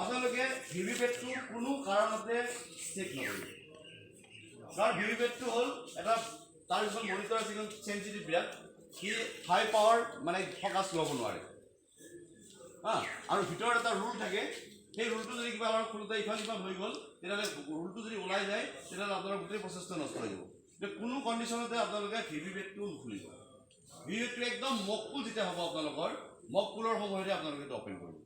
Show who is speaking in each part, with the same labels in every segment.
Speaker 1: আপোনালোকে ভিভিপেটটো কোনো কাৰণতে চেক নকৰিব কাৰণ ভিভিপেটটো হ'ল এটা তাৰ কিছুমান মনিটৰ আছে চেঞ্চিটিভ বিৰাট সি হাই পাৱাৰ মানে ফ'কাছ ল'ব নোৱাৰে আৰু ভিতৰত এটা ৰুল থাকে সেই ৰুলটো যদি কিবা আমাৰ খোলোতে ইফাল সিফাল হৈ গ'ল তেতিয়াহ'লে ৰুলটো যদি ওলাই যায় তেতিয়াহ'লে আপোনাৰ গোটেই প্ৰচেছটো নষ্ট হৈ যাব কোনো কণ্ডিশ্যনতে আপোনালোকে ভিভিপেটটো নুখুলিব ভিভিপেটটো একদম মকপুল যেতিয়া হ'ব আপোনালোকৰ মকপুলৰ সময়তে আপোনালোকে এইটো অপেন কৰিব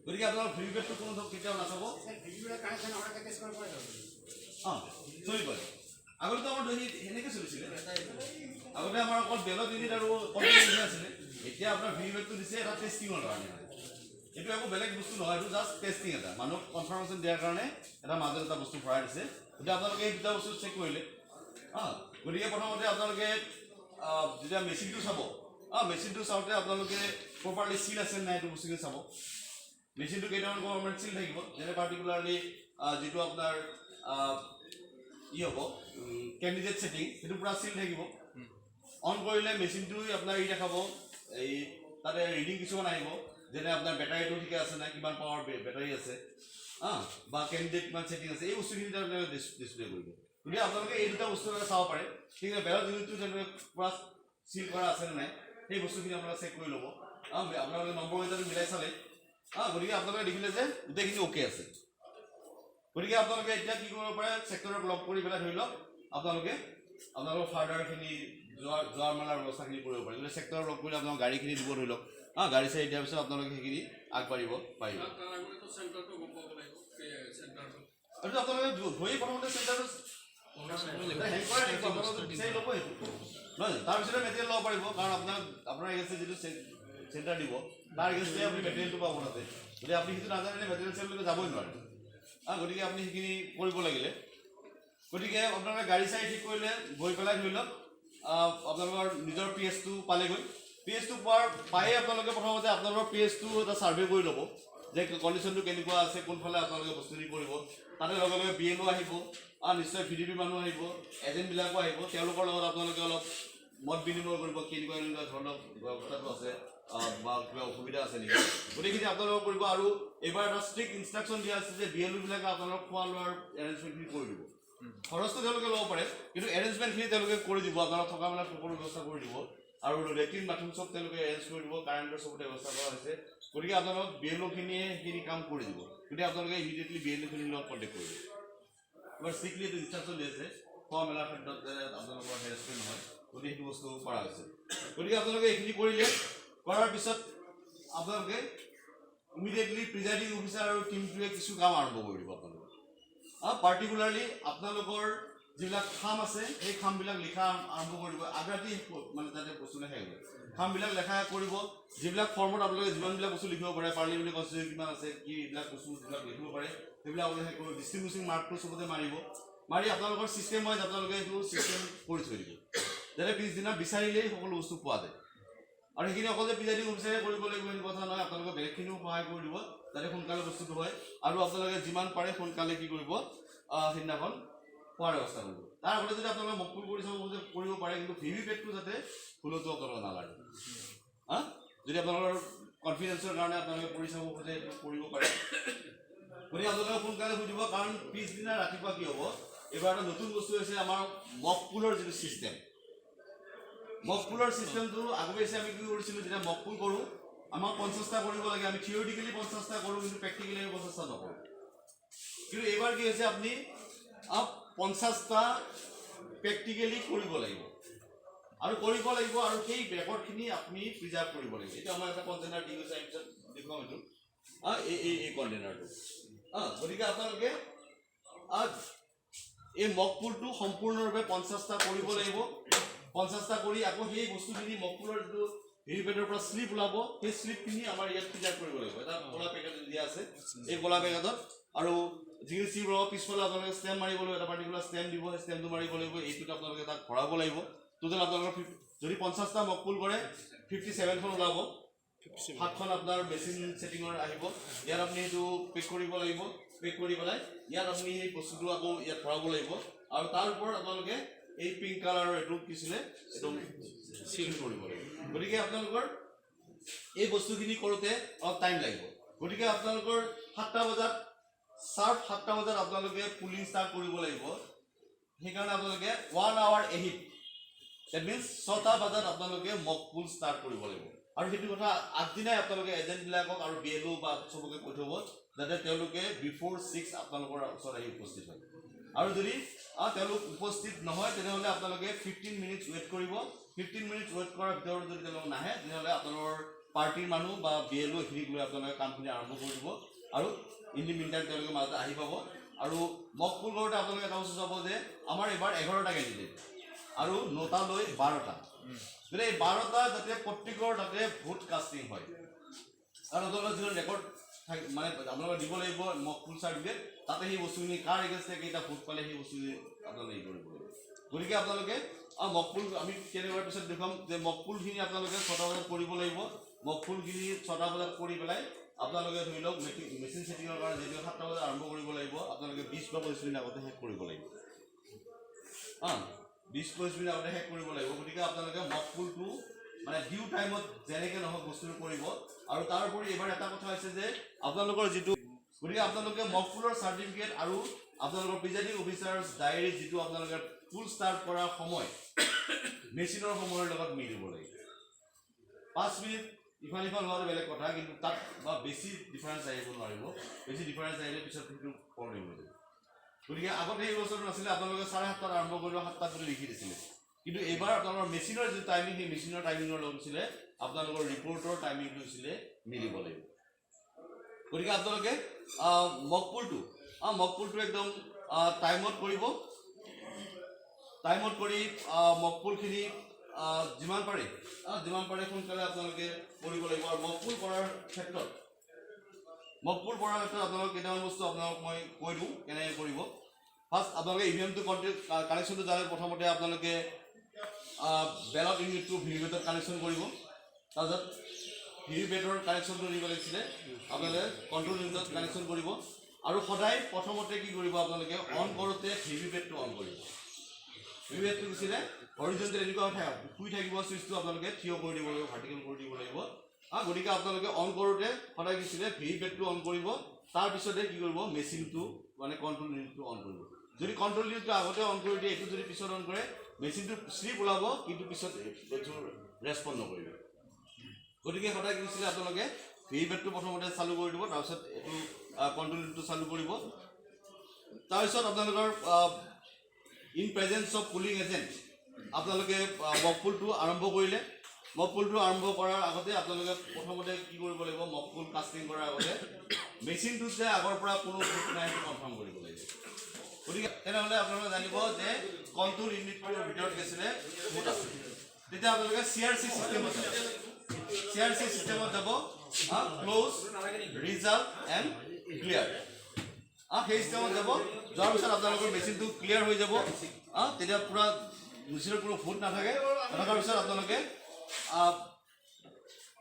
Speaker 1: গতিকে আপোনালোকৰ ভিভিপেটটো কোনো কেতিয়াও নাচাব চলিব আগতে আমাৰ সেনেকৈ চলিছিলে আগতে আমাৰ অকল বেলত ইউনিট আৰু কম্পিউটাৰ আছিলে এতিয়া আপোনাৰ ভিভিপেটটো দিছে এটা টেষ্টিঙৰ কাৰণে এইটো একো বেলেগ বস্তু নহয় এইটো জাষ্ট টেষ্টিং এটা মানুহক কনফাৰ্মেশ্যন দিয়াৰ কাৰণে এটা মাজত এটা বস্তু ভৰাই দিছে গতিকে আপোনালোকে এই দুটা বস্তু চেক কৰিলে গতিকে প্ৰথমতে আপোনালোকে যেতিয়া মেচিনটো চাব মেচিনটো চাওঁতে আপোনালোকে প্ৰপাৰলি চিল আছে নাই এইটো বস্তুখিনি চাব মেচিনটো কেইটামান গভৰ্ণমেণ্ট চিল থাকিব যেনে পাৰ্টিকুলাৰলি যিটো আপোনাৰ হ'ব কেণ্ডিডেট ছেটিং সেইটো পূৰা চিল থাকিব অন কৰিলে মেচিনটো আপোনাৰ ই দেখাব এই তাতে ৰিডিং কিছুমান আহিব যেনে আপোনাৰ বেটাৰীটো ঠিকে আছে নাই কিমান পাৱাৰ বেটাৰী আছে বা কেণ্ডিডেট কিমান ছেটিং আছে এই বস্তুখিনি তেওঁলোকে ডিছপ্লে কৰিব গতিকে আপোনালোকে এই দুটা বস্তু চাব পাৰে ঠিক আছে বেলেগ ইউনিটটো তেওঁলোকে পূৰা চিল কৰা আছেনে নাই সেই বস্তুখিনি আপোনালোকে চেক কৰি ল'ব আপোনালোকে নম্বৰ কেইটাটো মিলাই চালে গতিকে আপোনালোকে দেখিলে যে গোটেইখিনি অ'কে আছে গতিকে আপোনালোকে এতিয়া কি কৰিব পাৰে ছেক্টৰক লক কৰি পেলাই ধৰি লওক আপোনালোকে আপোনালোকৰ ফাৰ্ডাৰখিনি যোৱাৰ মেলাৰ ব্যৱস্থাখিনি কৰিব পাৰে গতিকে ছেক্টৰক লক কৰিলে আপোনালোকৰ গাড়ীখিনি দিব ধৰি লওক গাড়ী চাৰি দিয়াৰ পিছত আপোনালোকে সেইখিনি আগবাঢ়িব পাৰিব আৰু আপোনালোকে ধৰি প্ৰথমতে চেণ্টাৰটো বিচাৰি ল'ব সেইটো নহয় তাৰপিছতে মেটেৰিয়েল ল'ব পাৰিব কাৰণ আপোনাৰ এগেইনষ্টে যিটো চেণ্টাৰ দিব তাৰ এগেইনষ্টে আপুনি মেটেৰিয়েলটো পাব তাতে গতিকে আপুনি সেইটো নাজানিলে মেটেৰিয়েল চেললৈকে যাবই নোৱাৰে গতিকে আপুনি সেইখিনি কৰিব লাগিলে গতিকে আপোনালোকে গাড়ী চাৰি ঠিক কৰিলে গৈ পেলাই ধৰি লওক আপোনালোকৰ নিজৰ PSটো পালেগৈ PSটো পায়ে আপোনালোকে প্ৰথমতে আপোনালোকৰ PSটো এটা ছাৰ্ভে কৰি ল'ব যে কণ্ডিশ্যনটো কেনেকুৱা আছে কোনফালে আপোনালোকে বস্তুখিনি কৰিব তাতে লগে লগে BLO আহিব নিশ্চয় VDP মানুহ আহিব এজেণ্টবিলাকো আহিব তেওঁলোকৰ লগত আপোনালোকে অলপ মত বিনিময় কৰিব কেনেকুৱা এনেকুৱা ধৰণৰ ব্যৱস্থাটো আছে বা কিবা অসুবিধা আছে নেকি গোটেইখিনি আপোনালোকে কৰিব আৰু এইবাৰ এটা ষ্ট্ৰিক্ট ইনষ্ট্ৰাকশ্যন দিয়া আছে যে BLOবিলাকে আপোনালোক খোৱা লোৱাৰ এৰেঞ্জমেণ্টখিনি কৰি দিব খৰচটো তেওঁলোকে ল'ব পাৰে কিন্তু এৰেঞ্জমেণ্টখিনি তেওঁলোকে কৰি দিব আপোনালোক থকা মেলা সকলো ব্যৱস্থা কৰি দিব আৰু লেট্ৰিন বাথৰুম চব তেওঁলোকে এৰেঞ্জ কৰি দিব কাৰেণ্টৰ চবতে ব্যৱস্থা কৰা হৈছে গতিকে আপোনালোক BLOখিনিয়ে সেইখিনি কাম কৰি দিব গতিকে আপোনালোকে ইমিডিয়েটলি BLOখিনিৰ লগত কণ্টেক্ট কৰিব এবাৰ ষ্ট্ৰিক্টলি এইটো ইনষ্ট্ৰাকশ্যন দি আছে খোৱা মেলাৰ ক্ষেত্ৰত আপোনালোকৰ হেৰেচমেণ্ট নহয় গতিকে সেইটো বস্তু কৰা হৈছে গতিকে আপোনালোকে এইখিনি কৰিলে কৰাৰ পিছত আপোনালোকে ইমিডিয়েটলি প্ৰিজাইডিং অফিচাৰ আৰু টিমটোৱে কিছু কাম আৰম্ভ কৰি দিব আপোনালোকে পাৰ্টিকুলাৰলি আপোনালোকৰ যিবিলাক খাম আছে সেই খামবিলাক লিখা আৰম্ভ কৰিব আগৰাতি মানে তাতে বস্তু লেখাই গ'ল খামবিলাক লেখা কৰিব যিবিলাক ফৰ্মত আপোনালোকে যিমানবিলাক বস্তু লিখিব পাৰে পাৰ্লিয়ামেণ্টাৰী কনষ্টিটিউশ্যন কিমান আছে কি এইবিলাক বস্তু যিবিলাক লিখিব পাৰে সেইবিলাক আপোনালোকে কৰিব ডিষ্ট্ৰিবিউচিং মাৰ্কটো চবতে মাৰিব মাৰি আপোনালোকৰ ছিষ্টেম ৱাইজ আপোনালোকে এইটো ছিষ্টেম কৰি থৈ দিব যাতে পিছদিনা বিচাৰিলেই সকলো বস্তু পোৱা যায় আৰু সেইখিনি অকল যে প্ৰিজাইডিং অফিচাৰে কৰিব লাগিব সেইটো কথা নহয় আপোনালোকে বেলেগখিনিও সহায় কৰি দিব যাতে সোনকালে বস্তুটো হয় আৰু আপোনালোকে যিমান পাৰে সোনকালে কি কৰিব সেইদিনাখন খোৱাৰ ব্যৱস্থা কৰিব তাৰ আগতে যদি আপোনালোকে মকপুল কৰি চাব যে কৰিব পাৰে কিন্তু ভিভিপেটটো যাতে ভুলতো কৰিব নালাগে যদি আপোনালোকৰ কনফিডেন্সৰ কাৰণে আপোনালোকে কৰি চাব যে এইটো কৰিব পাৰে গতিকে আপোনালোকে সোনকালে সুধিব কাৰণ পিছদিনা ৰাতিপুৱা কি হ'ব এইবাৰ এটা নতুন বস্তু হৈছে আমাৰ মকপুলৰ যিটো ছিষ্টেম মকপুলৰ ছিষ্টেমটো আগতে আমি কি কৰিছিলোঁ যেতিয়া মকপুল কৰোঁ আমাক 50টা কৰিব লাগে আমি থিয়ৰিটিকেলি 50টা কৰোঁ কিন্তু প্ৰেক্টিকেলি আমি 50টা নকৰোঁ কিন্তু এইবাৰ কি হৈছে আপুনি 50টা প্ৰেক্টিকেলি কৰিব লাগিব আৰু সেই ৰেকৰ্ডখিনি আপুনি প্ৰিজাৰ্ভ কৰিব লাগিব এতিয়া আমাৰ এটা কণ্টেইনাৰ দি গৈছে আমি পিছত দেখুৱাম এইটো এই কণ্টেইনাৰটো গতিকে আপোনালোকে এই মকপুলটো সম্পূৰ্ণৰূপে 50টা কৰিব লাগিব 50টা কৰি আকৌ সেই বস্তুখিনি মকপুলৰ যিটো ভিভিপেটৰ পৰা শ্লিপ ওলাব সেই শ্লিপখিনি আমাৰ ইয়াত প্ৰিজাৰ্ভ কৰিব লাগিব এটা ক'লা পেকেট দিয়া আছে এই ক'লা পেকেটত আৰু যিখিনি শ্লিপ ওলাব পিছফালে আপোনালোকে ষ্টেম্প মাৰিব লাগিব এটা পাৰ্টিকুলাৰ ষ্টেম্প দিব সেই ষ্টেম্পটো মাৰিব লাগিব এইটোত আপোনালোকে তাক ভৰাব লাগিব টোটেল আপোনালোকৰ যদি 50টা মকপুল কৰে 57খন ওলাব 7খন আপোনাৰ মেচিন ছেটিঙৰ আহিব ইয়াত আপুনি এইটো পেক কৰিব লাগিব পেক কৰি পেলাই ইয়াত আপুনি সেই বস্তুটো আকৌ ইয়াত ভৰাব লাগিব আৰু তাৰ ওপৰত আপোনালোকে এই পিংক কালাৰৰ এইটো কিছিলে একদম চিল কৰিব লাগিব গতিকে আপোনালোকৰ এই বস্তুখিনি কৰোঁতে অলপ টাইম লাগিব গতিকে আপোনালোকৰ 7টা বজাত শাৰ্প 7টা বজাত আপোনালোকে পুলিং ষ্টাৰ্ট কৰিব লাগিব সেইকাৰণে আপোনালোকে 1 আৱাৰ এহিট দ্যাট মিন্স 6টা বজাত আপোনালোকে মক পুল ষ্টাৰ্ট কৰিব লাগিব আৰু সেইটো কথা আগদিনাই আপোনালোকে এজেণ্টবিলাকক আৰু বিএলও বা সবকে কৈ থ'ব যাতে তেওঁলোকে বিফোৰ 6 আপোনালোকৰ ওচৰত আহি উপস্থিত হয় আৰু যদি তেওঁলোক উপস্থিত নহয় তেনেহ'লে আপোনালোকে 15 মিনিটছ ৱেইট কৰিব 15 মিনিটছ ৱেইট কৰাৰ ভিতৰত যদি তেওঁলোক নাহে তেনেহ'লে আপোনালোকৰ পাৰ্টিৰ মানুহ বা বিএলও এইখিনিক লৈ আপোনালোকে কামখিনি আৰম্ভ কৰি দিব আৰু ইন দি মিন টাইম তেওঁলোকে মাজতে আহি পাব আৰু মক পুল কৰোঁতে আপোনালোকে এটা বস্তু চাব যে আমাৰ এবাৰ 11টা কেণ্ডিডেট আৰু 9টা লৈ 12টা গতিকে এই 12টা যাতে প্ৰত্যেকৰ তাতে ভোট কাষ্টিং হয় আৰু আপোনালোকৰ যিটো ৰেকৰ্ড মানে আপোনালোকে দিব লাগিব মক পুল চাৰ্টিফিকেট তাতে সেই বস্তুখিনি কাৰ এগেইনষ্টে কেইটা ভোট পালে সেই বস্তুখিনি আপোনালোকে কৰিব লাগিব গতিকে আপোনালোকে মক পুল আমি কেনেকুৱা পিছত দেখুৱাম যে মক পুলখিনি আপোনালোকে 6টা বজাত কৰিব লাগিব মক পুলখিনি 6টা বজাত কৰি পেলাই আপোনালোকে ধৰি লওক মেচিন ছেটিঙৰ কাৰণে যেতিয়া 7টা বজাত আৰম্ভ কৰিব লাগিব আপোনালোকে 20 বা 25 মিনিট আগতে শেষ কৰিব লাগিব 20-25 মিনিট আগতে শেষ কৰিব লাগিব গতিকে আপোনালোকে মক পুলটো মানে ডিউ টাইমত যেনেকৈ নহওক বস্তুটো কৰিব আৰু তাৰ উপৰি এবাৰ এটা কথা হৈছে যে আপোনালোকৰ যিটো গতিকে আপোনালোকে মক পুলৰ চাৰ্টিফিকেট আৰু আপোনালোকৰ প্ৰিজাইডিং অফিচাৰ্ছ ডায়েৰী যিটো আপোনালোকে পুল ষ্টাৰ্ট কৰাৰ সময় মেচিনৰ সময়ৰ লগত মিলিব লাগিব 5 মিনিট ইফাল সিফাল হোৱাটো বেলেগ কথা কিন্তু তাত বা বেছি ডিফাৰেঞ্চ আহিব নোৱাৰিব বেছি ডিফাৰেঞ্চ আহিলে পিছত সেইটো প্ৰব্লেম হৈ যাব গতিকে আগতে এই বছৰটো নাছিলে আপোনালোকে 7:30 আৰম্ভ কৰিব 7টাত বুলি লিখি দিছিলে কিন্তু এইবাৰ আপোনালোকৰ মেচিনৰ যিটো টাইমিং সেই মেচিনৰ টাইমিঙৰ লগত হৈছিলে আপোনালোকৰ ৰিপৰ্টৰ টাইমিংটো হৈছিলে মিলিব লাগিব গতিকে আপোনালোকে মক পুলটো একদম টাইমত কৰিব টাইমত কৰি মক পুলখিনি যিমান পাৰে সোনকালে আপোনালোকে কৰিব লাগিব আৰু মক পুল কৰাৰ ক্ষেত্ৰত আপোনালোক কেইটামান বস্তু আপোনালোক মই কৈ দিওঁ কেনেকৈ কৰিব ফাৰ্ষ্ট আপোনালোকে ইভিএমটো কানেকশ্যনটো জানে প্ৰথমতে আপোনালোকে বেলট ইউনিটটো ভিভিপেটত কানেকশ্যন কৰিব তাৰপিছত ভিভিপেটৰ কানেকশ্যনটো দিব লাগিছিলে আপোনালোকে কণ্ট্ৰল ইউনিটত কানেকশ্যন কৰিব আৰু সদায় প্ৰথমতে কি কৰিব আপোনালোকে অন কৰোঁতে ভিভিপেটটো অন কৰিব ভিভিপেটটো দিছিলে হৰিজণ্টেল এনেকুৱা শুই থাকিব চুইচটো আপোনালোকে থিয় কৰি দিব লাগিব ভাৰ্টিকেল কৰি দিব লাগিব গতিকে আপোনালোকে অন কৰোঁতে সদায় দিছিলে ভিভিপেটটো অন কৰিব তাৰপিছতে কি কৰিব মেচিনটো মানে কণ্ট্ৰল ইউনিটটো অন কৰিব যদি কণ্ট্ৰল ইউনিটটো আগতে অন কৰি দিয়ে এইটো যদি পিছত অন কৰে মেচিনটো স্লিপ ওলাব কিন্তু পিছত ৰেছপণ্ড নকৰিব গতিকে সদায় কি দিছিলে আপোনালোকে ভিভিপেটটো প্ৰথমতে চালু কৰি দিব তাৰপিছত এইটো কণ্ট্ৰল ইউনিটটো চালু কৰিব তাৰপিছত আপোনালোকৰ in presence of polling agent আপোনালোকে মক পুলটো আৰম্ভ কৰিলে মক পুলটো আৰম্ভ কৰাৰ আগতে আপোনালোকে প্ৰথমতে কি কৰিব লাগিব মক পুল কাষ্টিং কৰাৰ আগতে মেচিনটোত যে আগৰ পৰা কোনো ভোট নাই সেইটো কনফাৰ্ম কৰিব লাগিব গতিকে তেনেহ'লে আপোনালোকে জানিব যে কণ্ট্ৰল ইউনিটটোৰ ভিতৰত গৈছিলে ভোট আছে তেতিয়া আপোনালোকে CRC চিষ্টেমত যাব ক্ল'জ ৰিজাল্ট এণ্ড ক্লিয়াৰ সেই চিষ্টেমত যাব যোৱাৰ পিছত আপোনালোকৰ মেচিনটো ক্লিয়াৰ হৈ যাব তেতিয়া পূৰা মেচিনৰ কোনো ভোট নাথাকে থকাৰ পিছত আপোনালোকে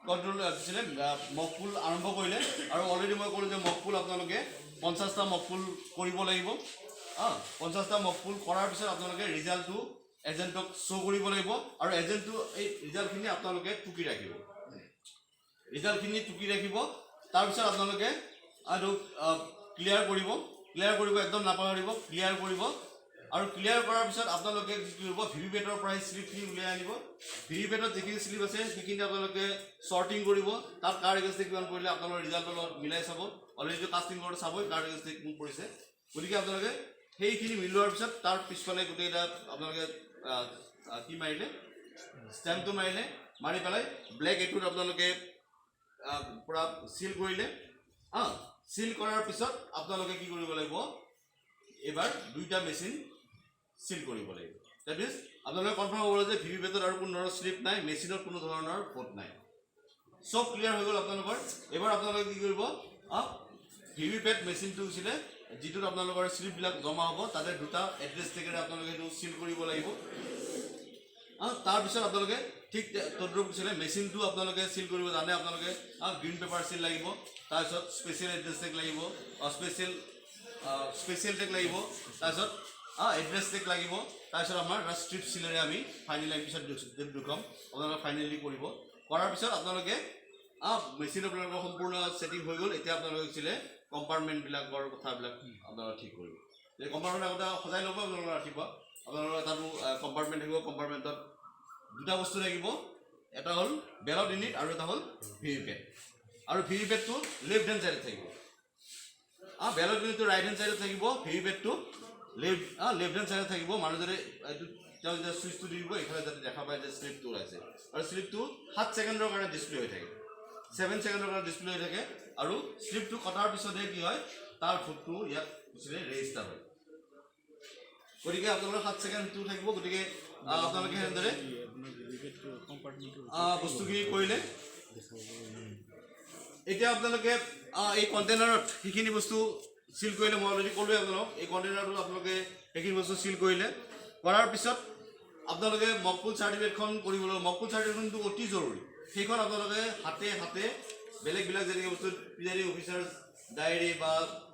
Speaker 1: কণ্ট্ৰল দিছিলে মক পুল আৰম্ভ কৰিলে আৰু অলৰেডি মই ক'লোঁ যে মক পুল আপোনালোকে 50টা মক পুল কৰিব লাগিব 50টা মক পুল কৰাৰ পিছত আপোনালোকে ৰিজাল্টটো এজেণ্টক শ্ব' কৰিব লাগিব আৰু এজেণ্টটো এই ৰিজাল্টখিনি আপোনালোকে টুকি ৰাখিব তাৰপিছত আপোনালোকে আৰু ক্লিয়াৰ কৰিব একদম নাপাহৰিব ক্লিয়াৰ কৰিব আৰু ক্লিয়াৰ কৰাৰ পিছত আপোনালোকে কি কৰিব ভিভিপেটৰ পৰা স্লিপখিনি উলিয়াই আনিব ভিভিপেটত যিখিনি স্লিপ আছে সেইখিনি আপোনালোকে শ্বৰ্টিং কৰিব তাত কাৰ এগেইনষ্টে কিমান পৰিলে আপোনালোকৰ ৰিজাল্টৰ লগত মিলাই চাব অলৰেডি কাষ্টিং কৰোঁতে চাবই কাৰ এগেইনষ্টে কিমান পৰিছে গতিকে আপোনালোকে সেইখিনি মিলোৱাৰ পিছত তাৰ পিছফালে গোটেইকেইটা আপোনালোকে কি মাৰিলে ষ্টেম্পটো মাৰি পেলাই ব্লেক এইটোত আপোনালোকে পূৰা চিল কৰিলে চিল কৰাৰ পিছত আপোনালোকে কি কৰিব লাগিব এইবাৰ 2টা মেচিন চিল কৰিব লাগিব দ্যাট মিন্স আপোনালোকে কনফাৰ্ম হ'ব যে ভিভিপেটত আৰু কোনো ধৰণৰ স্লিপ নাই মেচিনত কোনো ধৰণৰ ভোট নাই চব ক্লিয়াৰ হৈ গ'ল আপোনালোকৰ এইবাৰ আপোনালোকে কি কৰিব ভিভিপেট মেচিনটো হৈছিলে যিটোত আপোনালোকৰ স্লিপবিলাক জমা হ'ব তাতে 2টা এড্ৰেছ টেগেৰে আপোনালোকে সেইটো চিল কৰিব লাগিব তাৰপিছত আপোনালোকে ঠিক তদ্ৰুপ হৈছিলে মেচিনটো আপোনালোকে চিল কৰিব জানে আপোনালোকে গ্ৰীণ পেপাৰ চিল লাগিব তাৰপিছত স্পেচিয়েল এড্ৰেছ টেগ লাগিব স্পেচিয়েল টেগ লাগিব তাৰপিছত এড্ৰেছ টেগ লাগিব তাৰপিছত আমাৰ ষ্ট্ৰিপ চিলেৰে আমি ফাইনেল পিছত দেখুৱাম আপোনালোকে ফাইনেলি কৰিব কৰাৰ পিছত আপোনালোকে মেচিন আপোনালোকৰ সম্পূৰ্ণ ছেটিং হৈ গ'ল এতিয়া আপোনালোকে একচুৱেলি কম্পাৰ্টমেণ্টবিলাকৰ কথাবিলাক আপোনালোকে ঠিক কৰিব এই কম্পাৰ্টমেণ্ট আগতে সজাই ল'ব আপোনালোকে ৰাতিপুৱা আপোনালোকৰ এটা কম্পাৰ্টমেণ্ট থাকিব কম্পাৰ্টমেণ্টত দুটা বস্তু থাকিব এটা হ'ল বেলট ইউনিট আৰু এটা হ'ল ভিভিপেট আৰু ভিভিপেটটো লেফ্ট হেণ্ড ছাইডত থাকিব বেলট ইউনিটটো ৰাইট হেণ্ড ছাইডত থাকিব ভিভিপেটটো লেফ্ট হেণ্ড ছাইডত থাকিব মানুহজনে এইটো তেওঁ যেতিয়া চুইচটো দি দিব এইফালে যাতে দেখা পায় যে স্লিপটো ওলাইছে আৰু স্লিপটো 7 ছেকেণ্ডৰ কাৰণে ডিছপ্লে হৈ থাকে 7 ছেকেণ্ডৰ কাৰণে ডিছপ্লে হৈ থাকে আৰু স্লিপটো কটাৰ পিছতহে কি হয় তাৰ ফুটটো ইয়াত ৰেজিষ্টাৰ হয় গতিকে আপোনালোকৰ 7 ছেকেণ্ডটো থাকিব গতিকে আপোনালোকে এনেদৰে বস্তুখিনি কৰিলে এতিয়া আপোনালোকে এই কণ্টেইনাৰত সেইখিনি বস্তু চিল কৰিলে মই অলৰেডি ক'লোৱে আপোনালোক এই কণ্টেইনাৰটো আপোনালোকে সেইখিনি বস্তু চিল কৰিলে কৰাৰ পিছত আপোনালোকে মকপুল চাৰ্টিফিকেটখন কৰিবলৈ মকপুল চাৰ্টিফিকেটখনটো অতি জৰুৰী সেইখন আপোনালোকে হাতে বেলেগ যেনেকৈ বস্তু প্ৰিজাইডিং অফিচাৰ ডায়েৰী বা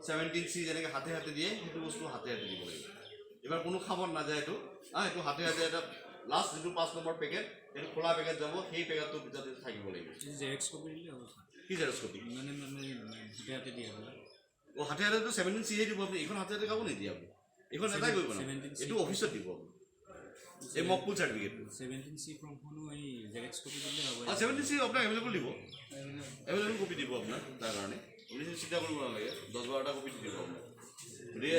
Speaker 1: 17C যেনেকৈ হাতে দিয়ে সেইটো বস্তু হাতে দিব লাগিব এইবাৰ কোনো খামত নাযায় এইটো এইটো হাতে এটা লাষ্ট যিটো 5 নম্বৰ পেকেট এইটো খোলা পেকেট যাব সেই পেকেটটো যাতে থাকিব লাগিব
Speaker 2: জেৰক্স কপি দিলে হ'ব
Speaker 1: কি জেৰক্স কপি
Speaker 2: মানে হাতে দিয়া হ'ব
Speaker 1: হাতেটো 17C দিব আপুনি এইখন হাতে কাকো নিদিয়ে আপুনি এইখন এটাই কৰিব না এইটো অফিচত দিব এই মকপুল চাৰ্টিফিকেটটো
Speaker 2: 17C ফৰ্মখনো এই জেৰক্স কপি দিলে হ'ব
Speaker 1: 17C আপোনাক এভেইলেবল দিব এভেইলেবল কপি দিব আপোনাক তাৰ কাৰণে আপুনি চিন্তা কৰিব নালাগে 10-12টা কপি দিব আপোনাক গতিকে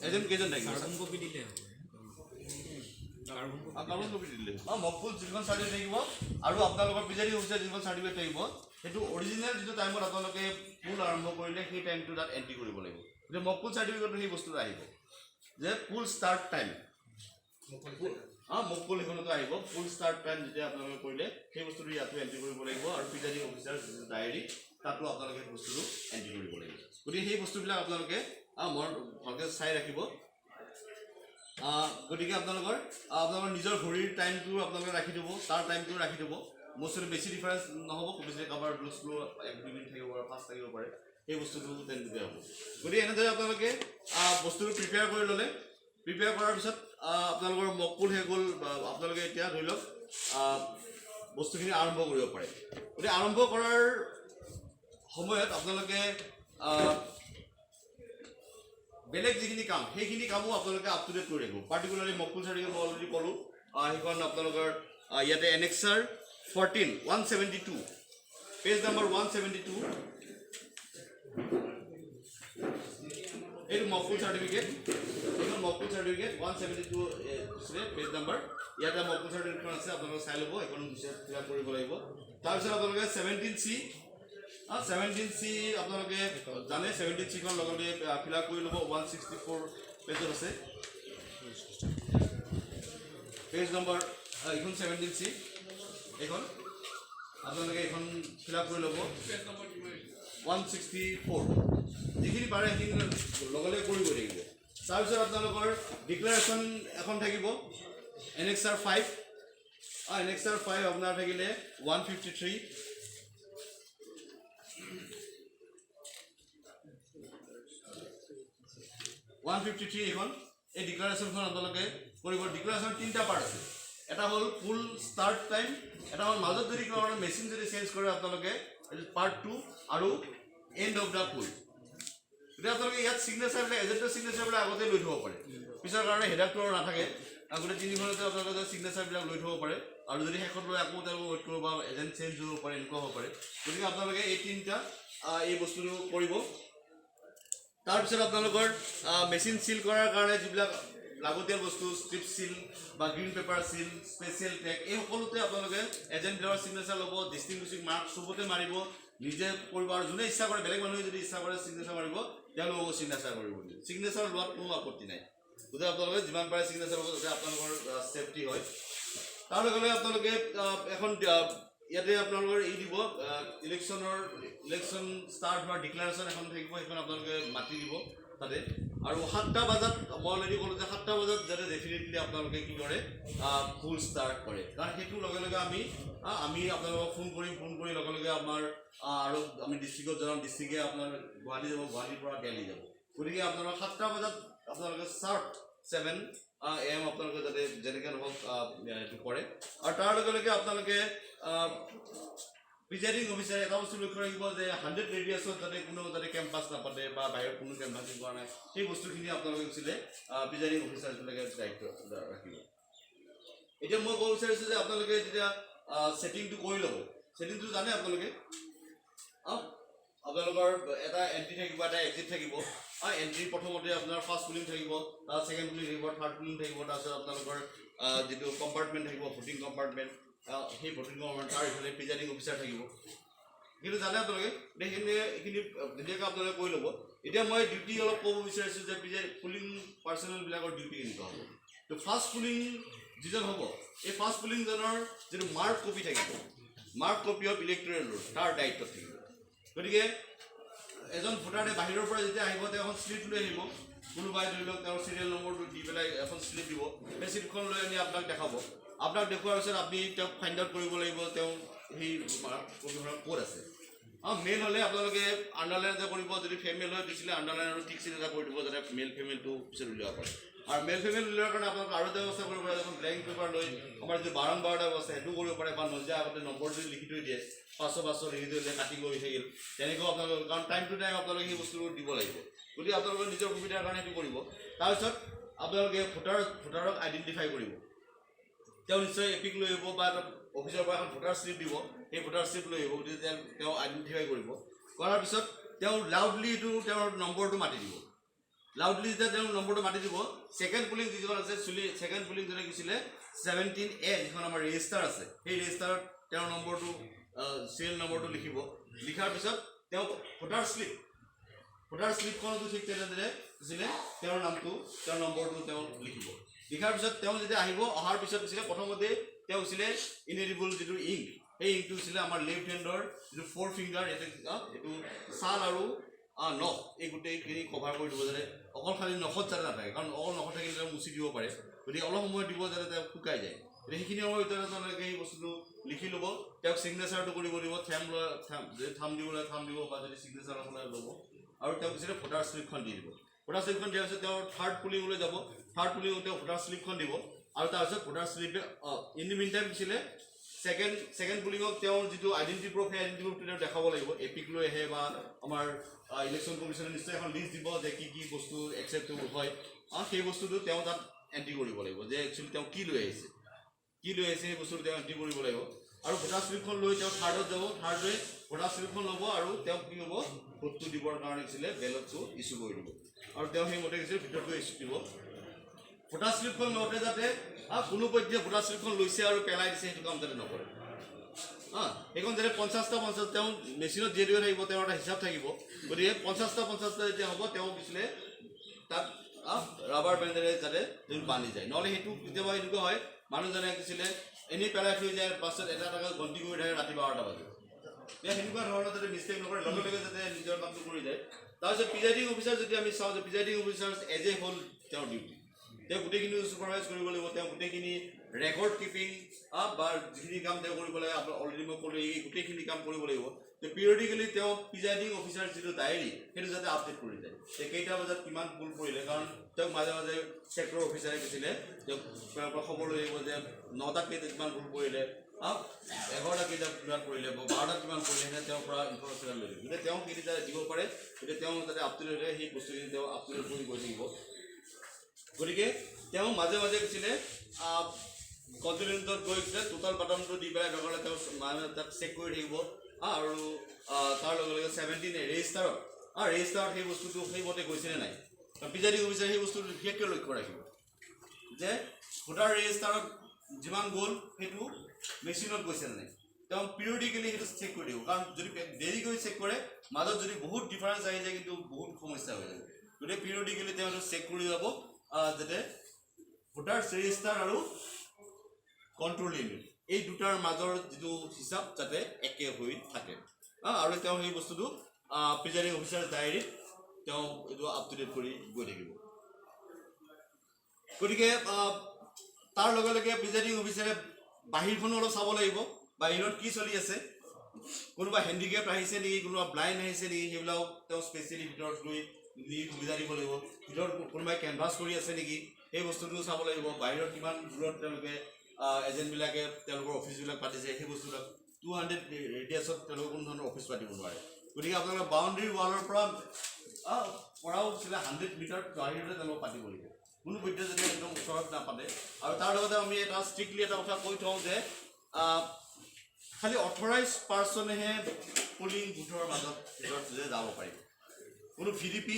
Speaker 1: এজেণ্ট কেইজন থাকিব
Speaker 2: কাৰ্বন কপি দিলে হ'ব
Speaker 1: কাৰ্বন কপি দিলে মকপুল যিখন চাৰ্টিফিকেট থাকিব আৰু আপোনালোকৰ প্ৰিজাইডিং অফিচাৰ যিখন চাৰ্টিফিকেট থাকিব সেইটো অৰিজিনেল যিটো টাইমত আপোনালোকে পুল আৰম্ভ কৰিলে সেই টাইমটো তাত এণ্ট্ৰি কৰিব লাগিব গতিকে মকপুল চাৰ্টিফিকেটটো সেই বস্তুটো আহিব যে পুল ষ্টাৰ্ট টাইম মকপুল সেইখনতো আহিব ফুল ষ্টাৰ্ট টাইম যেতিয়া আপোনালোকে কৰিলে সেই বস্তুটো ইয়াতো এণ্ট্ৰি কৰিব লাগিব আৰু প্ৰিজাইডিং অফিচাৰ ডায়েৰী তাতো আপোনালোকে সেই বস্তুটো এণ্ট্ৰি কৰিব লাগিব গতিকে সেই বস্তুবিলাক আপোনালোকে মন ভালকৈ চাই ৰাখিব গতিকে আপোনালোকৰ নিজৰ ঘড়ীৰ টাইমটো আপোনালোকে ৰাখি দিব তাৰ টাইমটো ৰাখি দিব বস্তুটো বেছি ডিফাৰেঞ্চ নহ'ব খুব বেছি কাৰোবাৰ স্লো 1-2 মিনিট থাকিব পাৰে ফাষ্ট থাকিব পাৰে সেই বস্তুটো তেনেকৈ হ'ব গতিকে এনেদৰে আপোনালোকে বস্তুটো প্ৰিপেয়াৰ কৰি ল'লে প্ৰিপেয়াৰ কৰাৰ পিছত আপোনালোকৰ মকপুল হৈ গ'ল আপোনালোকে এতিয়া ধৰি লওক বস্তুখিনি আৰম্ভ কৰিব পাৰে গতিকে আৰম্ভ কৰাৰ সময়ত আপোনালোকে বেলেগ যিখিনি কাম সেইখিনি কামো আপোনালোকে আপ টু ডেট কৰি ৰাখিব পাৰ্টিকুলাৰলি মকপুল চাৰ্টিফিকেট মই অলৰেডি ক'লোঁ সেইখন আপোনালোকৰ ইয়াতে এনেক্সাৰ 172 পেজ নম্বৰ 172 এইটো মকপুল চাৰ্টিফিকেট এইখন মকপুল চাৰ্টিফিকেট 172 পেজ নম্বৰ ইয়াতে মকপুল চাৰ্টিফিকেটখন আছে আপোনালোকে চাই ল'ব এইখন ফিল আপ কৰিব লাগিব তাৰপিছত আপোনালোকে 17C আপোনালোকে জানে 17Cখন লগতে ফিল আপ কৰি ল'ব 164 পেজত আছে পেজ নম্বৰ এইখন 17C এইখন আপোনালোকে এইখন ফিল আপ কৰি ল'ব 164 যিখিনি পাৰে সেইখিনি লগে কৰিব লাগিব তাৰপিছত আপোনালোকৰ ডিক্লাৰেশ্যন এখন থাকিব এনেক্সাৰ 5 এনেক্সাৰ 5 আপোনাৰ থাকিলে 153 এইখন এই ডিক্লাৰেশ্যনখন আপোনালোকে কৰিব ডিক্লাৰেশ্যন 3টা পাৰ্ট আছে এটা হ'ল ফুল ষ্টাৰ্ট টাইম এটা হ'ল মাজত যদি কোনো মেচিন যদি চেঞ্জ কৰে আপোনালোকে পাৰ্ট 2 আৰু এণ্ড অফ দ্য ফুল গতিকে আপোনালোকে ইয়াত চিগনেচাৰবিলাক এজেণ্টৰ চিগনেচাৰবিলাক আগতে লৈ থ'ব পাৰে পিছৰ কাৰণে হেডাকটো আৰু নাথাকে গোটেই 3খনতে আপোনালোকে চিগনেচাৰবিলাক লৈ থ'ব পাৰে আৰু যদি শেষত লৈ আকৌ তেওঁলোকে ৱেইট কৰিব বা এজেণ্ট চেঞ্জ হ'ব পাৰে এনেকুৱা হ'ব পাৰে গতিকে আপোনালোকে এই 3টা এই বস্তুটো কৰিব তাৰপিছত আপোনালোকৰ মেচিন চিল কৰাৰ কাৰণে যিবিলাক লাগতিয়াল বস্তু ষ্ট্ৰিপ চিল বা গ্ৰীণ পেপাৰ চিল স্পেচিয়েল টেগ এই সকলোতে আপোনালোকে এজেণ্টবিলাকৰ চিগনেচাৰ ল'ব ডিষ্টিংগুইছিং মাৰ্ক চবতে মাৰিব নিজে কৰিব আৰু যোনে ইচ্ছা কৰে বেলেগ মানুহে যদি ইচ্ছা কৰে চিগনেচাৰ মাৰিব তেওঁলোককো চিগনেচাৰ কৰিব চিগনেচাৰ লোৱাত কোনো আপত্তি নাই গতিকে আপোনালোকে যিমান পাৰে চিগনেচাৰ ল'ব যাতে আপোনালোকৰ ছেফটি হয় তাৰ লগে লগে আপোনালোকে এখন ইয়াতে আপোনালোকৰ এই দিব ইলেকশ্যন ষ্টাৰ্ট হোৱাৰ ডিক্লাৰেশ্যন এখন থাকিব সেইখন আপোনালোকে মাতি দিব তাতে আৰু 7টা বজাত মই অলৰেডি ক'লোঁ যে 7টা বজাত যাতে ডেফিনেটলি আপোনালোকে কি কৰে ফুল ষ্টাৰ্ট কৰে কাৰণ সেইটোৰ লগে লগে আমি আপোনালোকক ফোন কৰি লগে লগে আমাৰ আৰু আমি ডিষ্ট্ৰিক্টত জনাম ডিষ্ট্ৰিক্টে আপোনাৰ গুৱাহাটী যাব গুৱাহাটীৰ পৰা দিল্লী যাব গতিকে আপোনালোকৰ 7টা বজাত আপোনালোকে শ্বৰ্ট 7 AM আপোনালোকে যাতে যেনেকৈ নহওক এইটো কৰে আৰু তাৰ লগে লগে আপোনালোকে প্ৰিজাইডিং অফিচাৰে এটা বস্তু লক্ষ্য ৰাখিব যে 100 ৰেডিয়াছত যাতে কোনো যাতে কেম্পাছ নাপাতে বা বাহিৰত কোনো কেম্পাছিং কৰা নাই সেই বস্তুখিনি আপোনালোকে কৈছিলে প্ৰিজাইডিং অফিচাৰবিলাকে দায়িত্ব ৰাখিব এতিয়া মই ক'ব বিচাৰিছোঁ যে আপোনালোকে যেতিয়া ছেটিংটো কৰি ল'ব ছেটিংটো জানে আপোনালোকে আপোনালোকৰ এটা এণ্ট্ৰি থাকিব এটা এক্সিট থাকিব এণ্ট্ৰি প্ৰথমতে আপোনাৰ ফাৰ্ষ্ট পুলিং থাকিব তাৰ ছেকেণ্ড পুলিং থাকিব থাৰ্ড পুলিং থাকিব তাৰপিছত আপোনালোকৰ যিটো কম্পাৰ্টমেণ্ট থাকিব ভোটিং কম্পাৰ্টমেণ্ট সেই ভোটিং কম্পাৰ্টমেণ্ট তাৰ ইফালে প্ৰিজাইডিং অফিচাৰ থাকিব কিন্তু জানে আপোনালোকে এইখিনি ধুনীয়াকৈ আপোনালোকে কৰি ল'ব এতিয়া মই ডিউটি অলপ ক'ব বিচাৰিছোঁ যে পুলিং পাৰ্চনেলবিলাকৰ ডিউটি কেনেকুৱা হ'ব তো ফাৰ্ষ্ট পুলিং যিজন হ'ব এই ফাৰ্ষ্ট পুলিংজনৰ যিটো মাৰ্ক কপি থাকিব mark copy of electoral roll তাৰ দায়িত্বত থাকিব গতিকে এজন ভোটাৰে বাহিৰৰ পৰা যেতিয়া আহিব তেওঁ এখন শ্লিপ লৈ আহিব কোনোবাই ধৰি লওক তেওঁৰ চিৰিয়েল নম্বৰটো দি পেলাই এখন শ্লিপ দিব সেই শ্লিপখন লৈ আনি আপোনাক দেখাব আপোনাক দেখুৱাৰ পিছত আপুনি তেওঁক ফাইণ্ড আউট কৰিব লাগিব তেওঁ সেই কপিখনৰ ক'ত আছে মেইল হ'লে আপোনালোকে আণ্ডাৰলাইন এটা কৰিব যদি ফেমেল হৈ দিছিলে আণ্ডাৰলাইন আৰু টিক চিন এটা কৰি দিব যাতে মেল ফেমেলটো পিছত উলিয়াব পাৰে আৰু মেল ফেমেল উলিওৱাৰ কাৰণে আপোনালোকে আৰু এটা ব্যৱস্থা কৰিব পাৰে এখন ব্লেংক পেপাৰ লৈ আমাৰ যিটো 12-12টা ব্যৱস্থা সেইটো কৰিব পাৰে বা নজিয়া আগতে নম্বৰ যদি লিখি থৈ দিয়ে 500 লিখি থৈ দিয়ে কাটি গৈ থাকিল তেনেকৈ আপোনালোকে কাৰণ টাইম টু টাইম আপোনালোকে সেই বস্তুবোৰ দিব লাগিব গতিকে আপোনালোকে নিজৰ সুবিধাৰ কাৰণে সেইটো কৰিব তাৰপিছত আপোনালোকে ভোটাৰক আইডেণ্টিফাই কৰিব তেওঁ নিশ্চয় এপিক লৈ আহিব বা অফিচৰ পৰা এখন ভোটাৰ শ্লিপ দিব সেই ভোটাৰ শ্লিপ লৈ আহিব গতিকে তেওঁ আইডেণ্টিফাই কৰিব কৰাৰ পিছত তেওঁ লাউডলি তেওঁৰ নম্বৰটো মাতি দিব লাউডলি যেতিয়া তেওঁ নম্বৰটো মাতি দিব ছেকেণ্ড পুলিং যিজন আছে ছেকেণ্ড পুলিং যোনে গৈছিলে 17A যিখন আমাৰ ৰেজিষ্টাৰ আছে সেই ৰেজিষ্টাৰত তেওঁৰ নম্বৰটো চিৰিয়েল নম্বৰটো লিখিব লিখাৰ পিছত তেওঁ ভোটাৰ শ্লিপখনতো ঠিক তেনেদৰে দিছিলে তেওঁৰ নামটো তেওঁৰ নম্বৰটো তেওঁ লিখিব লিখাৰ পিছত তেওঁ যেতিয়া আহিব অহাৰ পিছত দিছিলে প্ৰথমতে তেওঁ হৈছিলে ইনেডিবল যিটো ইংক সেই ইংকটো হৈছিলে আমাৰ লেফ্ট হেণ্ডৰ যিটো 4 ফিংগাৰ এইটো ছাল আৰু নখ এই গোটেইখিনি কভাৰ কৰি দিব যাতে অকল খালি নখত যাতে নাথাকে কাৰণ অকল নখত থাকিলে তেওঁ মুচি দিব পাৰে গতিকে অলপ সময় দিব যাতে তেওঁ শুকাই যায় গতিকে সেইখিনি সময়ৰ ভিতৰত তেওঁলোকে সেই বস্তুটো লিখি ল'ব তেওঁক ছিগনেচাৰটো কৰিব দিব থাম দিব বা যদি ছিগনেচাৰ আপোনাৰ ল'ব আৰু তেওঁক পিছতে ভোটাৰ শ্লিপখন দি দিব ভোটাৰ শ্লিপখন দিয়াৰ পিছত তেওঁ থাৰ্ড পুলিঙলৈ যাব থাৰ্ড পুলিঙত তেওঁ ভোটাৰ শ্লিপখন দিব আৰু তাৰপিছত ভোটাৰ শ্লিপে ইন দি মিন টাইম দিছিলে ছেকেণ্ড পুলিঙক তেওঁৰ যিটো আইডেণ্টি প্ৰুফ সেই আইডেণ্টি প্ৰুফটো তেওঁ দেখাব লাগিব এপিক লৈ আহে বা আমাৰ ইলেকশ্যন কমিশ্যনে নিশ্চয় এখন লিষ্ট দিব যে কি বস্তু একচেপ্টেবল হয় সেই বস্তুটো তেওঁ তাত এণ্ট্ৰি কৰিব লাগিব যে একচুৱেলি তেওঁ কি লৈ আহিছে সেই বস্তুটো তেওঁ এণ্ট্ৰি কৰিব লাগিব আৰু ভোটাৰ শ্লিপখন লৈ তেওঁ থাৰ্ডত যাব থাৰ্ডে ভোটাৰ শ্লিপখন ল'ব আৰু তেওঁক কি হ'ব ভোটটো দিবৰ কাৰণে দিছিলে বেলটটো ইছ্যু কৰি দিব আৰু তেওঁ সেইমতে গৈছিল ভিতৰত গৈ ইছ্যু দিব ভোটাৰ শ্লিপখন লওঁতে যাতে কোনো পৰ্যায়ে ভোটাৰ শ্লিপখন লৈছে আৰু পেলাই দিছে সেইটো কাম যাতে নকৰে সেইখন যাতে 50টা তেওঁ মেচিনত যিহেতু থাকিব তেওঁৰ এটা হিচাপ থাকিব গতিকে 50টা যেতিয়া হ'ব তেওঁ পিছলে তাত ৰাবাৰ বেণ্ডেৰে যাতে বান্ধি যায় নহ'লে সেইটো কেতিয়াবা এনেকুৱা হয় মানুহজনে কৈছিলে এনেই পেলাই থৈ যায় পাছত এটা গন্তি কৰি থাকে ৰাতি 12টা বাজে সেনেকুৱা ধৰণৰ যাতে মিষ্টেক নকৰে লগে লগে যাতে নিজৰ কামটো কৰি যায় তাৰপিছত প্ৰিজাইডিং অফিচাৰ যদি আমি চাওঁ যে প্ৰিজাইডিং অফিচাৰ এজ এ হ'ল তেওঁৰ ডিউটি তেওঁ গোটেইখিনি ছুপাৰভাইজ কৰিব লাগিব তেওঁ গোটেইখিনি ৰেকৰ্ড কিপিং বা যিখিনি কাম তেওঁ কৰিব লাগে আপোনাৰ অলৰেডি মই ক'লোঁ এই গোটেইখিনি কাম কৰিব লাগিব তো পিৰিয়ডিকেলি তেওঁ প্ৰিজাইডিং অফিচাৰ যিটো ডায়েৰী সেইটো যাতে আপডেট কৰি যায় যে কেইটা বজাত কিমান ভুল পৰিলে কাৰণ তেওঁক মাজে মাজে ছেক্টৰ অফিচাৰে কৈছিলে তেওঁক খবৰ লৈ আহিব যে 9টাত কেইটা কিমান ভুল পৰিলে 11টা কেইটা কিমান পৰিলে 12টাত কিমান পৰিলে সেনে তেওঁৰ পৰা ইনফৰ্মেশ্যন লৈ দিব গতিকে তেওঁ কেইটা দিব পাৰে গতিকে তেওঁ যাতে আপ টু ডেট হয় সেই বস্তুখিনি তেওঁ আপ টু ডেট কৰি গৈ থাকিব গতিকে তেওঁ মাজে মাজে কৈছিলে কণ্টিনেণ্টত গৈ পেলাই টোটাল বাটামটো দি পেলাই লগতে তেওঁ মানে তাক চেক কৰি থাকিব আৰু তাৰ লগে লগে 17 ৰেজিষ্টাৰত সেই বস্তুটো সেইমতে গৈছেনে নাই প্ৰিজাইডিং অফিচাৰে সেই বস্তুটো বিশেষকৈ লক্ষ্য ৰাখিব যে ভোটাৰ ৰেজিষ্টাৰত যিমান গ'ল সেইটো মেচিনত গৈছেনে নাই তেওঁ পিৰিয়ডিকেলি সেইটো চেক কৰি দিব কাৰণ যদি দেৰি কৰি চেক কৰে মাজত যদি বহুত ডিফাৰেঞ্চ আহি যায় কিন্তু বহুত সমস্যা হৈ যায় গতিকে পিৰিয়ডিকেলি তেওঁ চেক কৰি যাব যাতে ভোটাৰ ৰেজিষ্টাৰ আৰু কণ্ট্ৰল ইউনিট এই দুটাৰ মাজৰ যিটো হিচাপ যাতে একে হৈ থাকে আৰু তেওঁ সেই বস্তুটো প্ৰিজাইডিং অফিচাৰ ডায়েৰীত তেওঁ এইটো আপ টু ডেট কৰি গৈ থাকিব গতিকে তাৰ লগে লগে প্ৰিজাইডিং অফিচাৰে বাহিৰখনো অলপ চাব লাগিব বাহিৰত কি চলি আছে কোনোবা হেণ্ডিকেপ আহিছে নেকি কোনোবা ব্লাইণ্ড আহিছে নেকি সেইবিলাক তেওঁ স্পেচিয়েলি ভিতৰত গৈ সুবিধা দিব লাগিব ভিতৰত কোনোবাই কেনভাছ কৰি আছে নেকি সেই বস্তুটো চাব লাগিব বাহিৰত কিমান দূৰত তেওঁলোকে এজেণ্টবিলাকে তেওঁলোকৰ অফিচবিলাক পাতিছে সেই বস্তুবিলাক 200 ৰেডিয়াছত তেওঁলোকে কোনো ধৰণৰ অফিচ পাতিব নোৱাৰে গতিকে আপোনালোকে বাউণ্ডেৰী ৱালৰ পৰাও ছিলে 100 মিটাৰ বাহিৰতে তেওঁলোকে পাতিব লাগিব কোনো বিদ্যা যদি একদম ওচৰত নাপাতে আৰু তাৰ লগতে আমি এটা ষ্ট্ৰিক্টলি এটা কথা কৈ থওঁ যে খালি অথৰাইজ পাৰ্চনেহে পুলিং বুথৰ মাজত ভিতৰত যাব পাৰিব কোনো ভিডিপি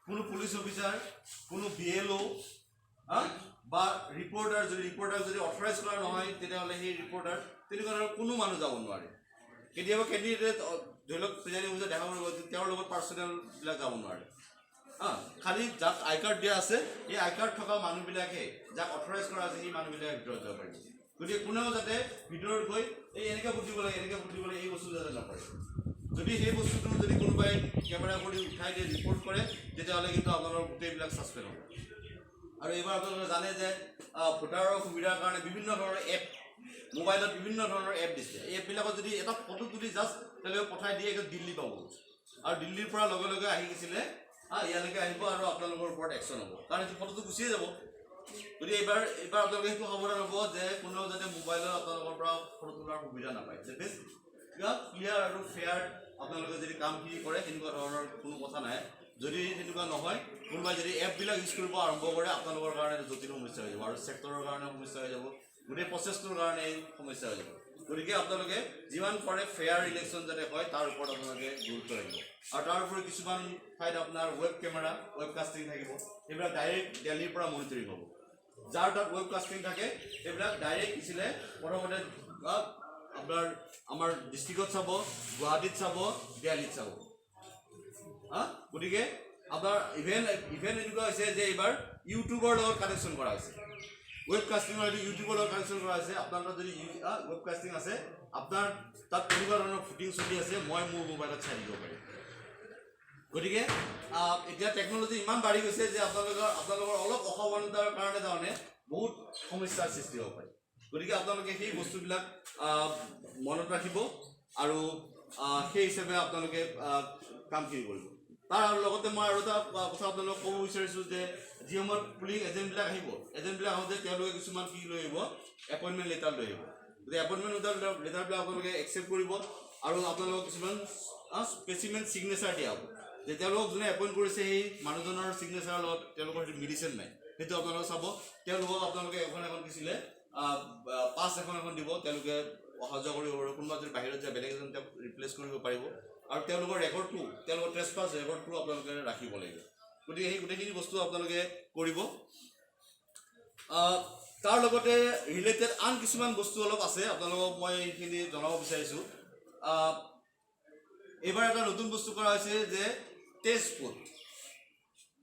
Speaker 1: কোনো পুলিচ অফিচাৰ কোনো BLO বা ৰিপৰ্টাৰ যদি অথৰাইজ কৰা নহয় তেতিয়াহ'লে সেই ৰিপৰ্টাৰ তেনেকুৱা ধৰণৰ কোনো মানুহ যাব নোৱাৰে কেতিয়াবা কেণ্ডিডেট ধৰি লওক প্ৰিজাইডিং অফিচাৰ দেখা কৰিব তেওঁৰ লগত পাৰ্চনেলবিলাক যাব নোৱাৰে খালি যাক আই কাৰ্ড দিয়া আছে এই আই কাৰ্ড থকা মানুহবিলাকে যাক অথৰাইজ কৰা আছে সেই মানুহবিলাকে ভিতৰত যাব পাৰিব গতিকে কোনেও যাতে ভিতৰত গৈ এই এনেকৈ ভোট দিব লাগে এই বস্তু যাতে নকৰে যদি সেই বস্তুটো যদি কোনোবাই কেমেৰা কৰি উঠাই দিয়ে ৰিপৰ্ট কৰে তেতিয়াহ'লে কিন্তু আপোনালোকৰ গোটেইবিলাক ছাছপেণ্ড হ'ব আৰু এইবাৰ আপোনালোকে জানে যে ভোটাৰৰ সুবিধাৰ কাৰণে বিভিন্ন ধৰণৰ এপ মোবাইলত বিভিন্ন ধৰণৰ এপ দিছে এই এপবিলাকত যদি এটা ফটো তুলি জাষ্ট তেওঁলোকে পঠাই দিয়ে একদম দিল্লী পাব আৰু দিল্লীৰ পৰা লগে লগে আহি গৈছিলে ইয়ালৈকে আহিব আৰু আপোনালোকৰ ওপৰত একশ্যন হ'ব কাৰণ সেইটো ফটোটো গুচিয়ে যাব গতিকে এইবাৰ আপোনালোকে সেইটো সাৱধান হ'ব যে কোনেও যাতে মোবাইলত আপোনালোকৰ পৰা ফটো তোলাৰ সুবিধা নাপায় যে বেষ্ট ক্লিয়াৰ আৰু ফেয়াৰ আপোনালোকে যদি কামখিনি কৰে তেনেকুৱা ধৰণৰ কোনো কথা নাই যদি তেনেকুৱা নহয় কোনোবাই যদি এপবিলাক ইউজ কৰিব আৰম্ভ কৰে আপোনালোকৰ কাৰণে জটিল সমস্যা হৈ যাব আৰু ছেক্টৰৰ কাৰণে সমস্যা হৈ যাব গোটেই প্ৰচেছটোৰ কাৰণে সমস্যা হৈ যাব গতিকে আপোনালোকে যিমান পাৰে ফেয়াৰ ইলেকশ্যন যাতে হয় তাৰ ওপৰত আপোনালোকে গুৰুত্ব ৰাখিব আৰু তাৰ উপৰি কিছুমান ঠাইত আপোনাৰ ৱেব কেমেৰা ৱেব কাষ্টিং থাকিব সেইবিলাক ডাইৰেক্ট দিল্লীৰ পৰা মনিটৰিং হ'ব যাৰ তাত ৱেব কাষ্টিং থাকে সেইবিলাক ডাইৰেক্ট দিছিলে প্ৰথমতে আপোনাৰ আমাৰ ডিষ্ট্ৰিক্টত চাব গুৱাহাটীত চাব দিল্লীত চাব গতিকে আপোনাৰ ইভেন এনেকুৱা হৈছে যে এইবাৰ ইউটিউবৰ লগত কানেকশ্যন কৰা হৈছে ৱেব কাষ্টিঙৰ এইটো ইউটিউবৰ লগত কানেকশ্যন কৰা হৈছে আপোনাৰ তাত যদি ৱেব কাষ্টিং আছে আপোনাৰ তাত তেনেকুৱা ধৰণৰ ফুটিং চলি আছে মই মোৰ মোবাইলত চাই দিব পাৰিম গতিকে এতিয়া টেকন'লজি ইমান বাঢ়ি গৈছে যে আপোনালোকৰ অলপ অসাৱধানতাৰ কাৰণে বহুত সমস্যাৰ সৃষ্টি হ'ব পাৰে গতিকে আপোনালোকে সেই বস্তুবিলাক মনত ৰাখিব আৰু সেই হিচাপে আপোনালোকে কামখিনি কৰিব তাৰ লগতে মই আৰু এটা কথা আপোনালোকক ক'ব বিচাৰিছোঁ যে যি সময়ত পুলিং এজেণ্টবিলাক এজেণ্টবিলাক আহোঁতে তেওঁলোকে কিছুমান কি লৈ আহিব এপইণ্টমেণ্ট লেটাৰ লৈ আহিব গতিকে এপইণ্টমেণ্ট লেটাৰবিলাক আপোনালোকে একচেপ্ট কৰিব আৰু আপোনালোকক কিছুমান স্পেচিমেণ্ট ছিগনেচাৰ দিয়া হ'ব যে তেওঁলোকক যোনে এপইণ্ট কৰিছে সেই মানুহজনৰ ছিগনেচাৰৰ লগত তেওঁলোকৰ সেইটো মেডিচিন নাই সেইটো আপোনালোকে চাব তেওঁলোকক আপোনালোকে এখন দিছিলে পাছ এখন দিব তেওঁলোকে অহা যোৱা কৰিব পাৰিব কোনোবা যদি বাহিৰত যায় বেলেগ এজন তেওঁক ৰিপ্লেচ কৰিব পাৰিব আৰু তেওঁলোকৰ ৰেকৰ্ডটো তেওঁলোকৰ ট্ৰেছপাছ ৰেকৰ্ডটো আপোনালোকে ৰাখিব লাগিব গতিকে সেই গোটেইখিনি বস্তু আপোনালোকে কৰিব তাৰ লগতে ৰিলেটেড আন কিছুমান বস্তু অলপ আছে আপোনালোকক মই এইখিনি জনাব বিচাৰিছোঁ এইবাৰ এটা নতুন বস্তু কৰা হৈছে যে test booth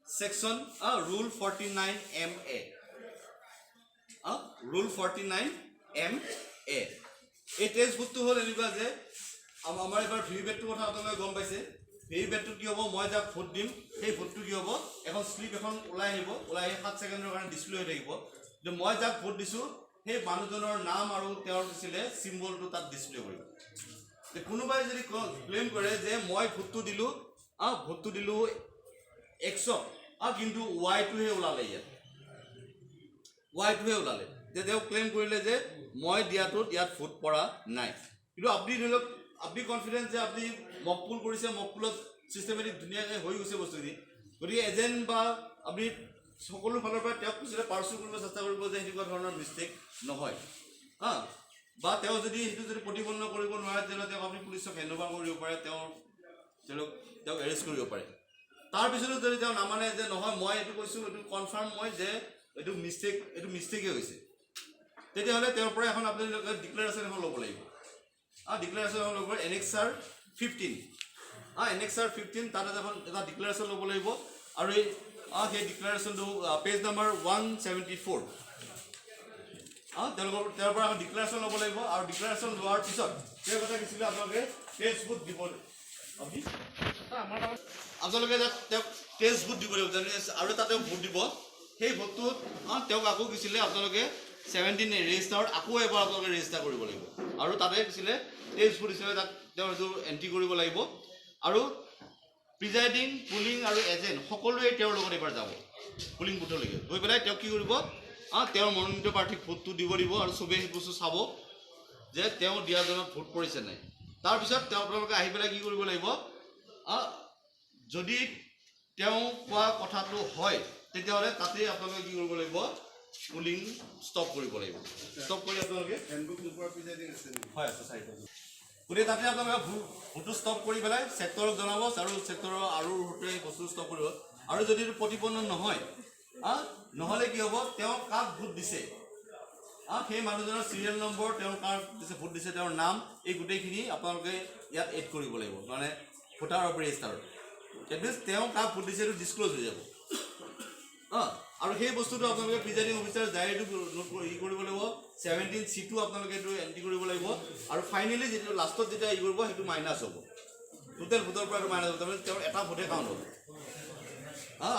Speaker 1: section rule 49MA rule 49MA এই টেষ্ট বুথটো হ'ল এনেকুৱা যে আমাৰ এইবাৰ ভিভিপেটটোৰ কথা আপোনালোকে গম পাইছে ভিভিপেটটো কি হ'ব মই যাক ভোট দিম সেই ভোটটো কি হ'ব এখন শ্লিপ এখন ওলাই আহিব ওলাই আহি 7 ছেকেণ্ডৰ কাৰণে ডিছপ্লে হৈ থাকিব যে মই যাক ভোট দিছোঁ সেই মানুহজনৰ নাম আৰু তেওঁৰ দিছিলে চিম্বলটো তাত ডিছপ্লে কৰিব কোনোবাই যদি ক্লেইম কৰে যে মই ভোটটো দিলোঁ 100 কিন্তু ৱাইটোহে ওলালে ওলালে যে তেওঁ ক্লেইম কৰিলে যে মই ইয়াত ভোট পৰা নাই কিন্তু আপুনি ধৰি লওক আপুনি কনফিডেন্স যে আপুনি মকপুল কৰিছে মকপুলত চিষ্টেমেটিক ধুনীয়াকৈ হৈ গৈছে বস্তুখিনি গতিকে এজেণ্ট বা আপুনি সকলো ফালৰ পৰা তেওঁক পিছলৈ পাৰ্চু কৰিব চেষ্টা কৰিব যে সেনেকুৱা ধৰণৰ মিষ্টেক নহয় বা তেওঁ যদি সেইটো যদি প্ৰতিপন্ন কৰিব নোৱাৰে তেতিয়াহ'লে তেওঁক আপুনি পুলিচক হেণ্ডঅভাৰ কৰিব পাৰে তেওঁক এৰেষ্ট কৰিব পাৰে তাৰপিছতো যদি তেওঁ নামানে যে নহয় মই এইটো কৈছোঁ এইটো কনফাৰ্ম মই যে এইটো মিষ্টেকেই হৈছে তেতিয়াহ'লে তেওঁৰ পৰা এখন আপোনালোকে ডিক্লেৰেশ্যন এখন ল'ব লাগিব ডিক্লেৰেশ্যন এখন ল'ব এনেক্সাৰ 15 এনেক্সাৰ 15 তাত এটা ডিক্লেৰেশ্যন ল'ব লাগিব আৰু সেই ডিক্লেৰেশ্যনটো পেজ নম্বৰ 174 তেওঁৰ পৰা এখন ডিক্লেৰেশ্যন ল'ব লাগিব আৰু ডিক্লেৰেশ্যন লোৱাৰ পিছত সেই কথা কৈছিলে আপোনালোকে টেষ্ট বুথ দিব আপোনালোকে তেওঁক টেষ্ট বুথ দিব লাগিব আৰু তাতে ভোট দিব সেই ভোটটোত তেওঁক আকৌ কৈছিলে আপোনালোকে 17 ৰেজিষ্টাৰত আকৌ এবাৰ আপোনালোকে ৰেজিষ্টাৰ কৰিব লাগিব আৰু তাতে কৈছিলে টেষ্ট বুথ হিচাপে তাক তেওঁ সেইটো এণ্ট্ৰি কৰিব লাগিব আৰু প্ৰিজাইডিং পুলিং আৰু এজেণ্ট সকলোৱে তেওঁৰ লগত এবাৰ যাব পুলিং বুথলৈকে গৈ পেলাই তেওঁক কি কৰিব তেওঁৰ মনোনীত প্ৰাৰ্থীক ভোটটো দিব আৰু চবেই সেই বস্তু চাব যে তেওঁ দিয়াজনত ভোট পৰিছে নাই তাৰপিছত তেওঁ আপোনালোকে আহি পেলাই কি কৰিব লাগিব যদি তেওঁ কোৱা কথাটো হয় তেতিয়াহ'লে তাতেই আপোনালোকে কি কৰিব লাগিব পুলিং ষ্টপ কৰিব লাগিব ষ্টপ কৰি আপোনালোকে
Speaker 3: হেণ্ডবুক নোপোৱাৰ প্ৰিজাইডিং আছে নেকি?
Speaker 1: হয় আছে চাইড গতিকে তাতে আপোনালোকে ভোটটো ষ্টপ কৰি পেলাই ছেক্টৰক জনাব আৰু ছেক্টৰৰ আৰু ভোটে বস্তু ষ্টপ কৰিব আৰু যদি প্ৰতিপন্ন নহয় নহ'লে কি হ'ব তেওঁ কাক ভোট দিছে সেই মানুহজনৰ চিৰিয়েল নম্বৰ তেওঁ কাক দিছে ভোট দিছে তেওঁৰ নাম এই গোটেইখিনি আপোনালোকে ইয়াত এড কৰিব লাগিব মানে ভোটাৰ ৰেজিষ্টাৰত ডেট মিনছ তেওঁ কাক ভোট দিছে এইটো ডিছক্ল'জ হৈ যাব আৰু সেই বস্তুটো আপোনালোকে প্ৰিজাইডিং অফিচাৰ ডায়েৰীটো ই কৰিব লাগিব 17C2 আপোনালোকে এইটো এণ্ট্ৰি কৰিব লাগিব আৰু ফাইনেলি যিটো লাষ্টত যেতিয়া ই কৰিব সেইটো মাইনাছ হ'ব টোটেল ভোটৰ পৰা এইটো মাইনাছ হ'ব তাৰমানে তেওঁৰ এটা ভোটে কাউণ্ট হ'ব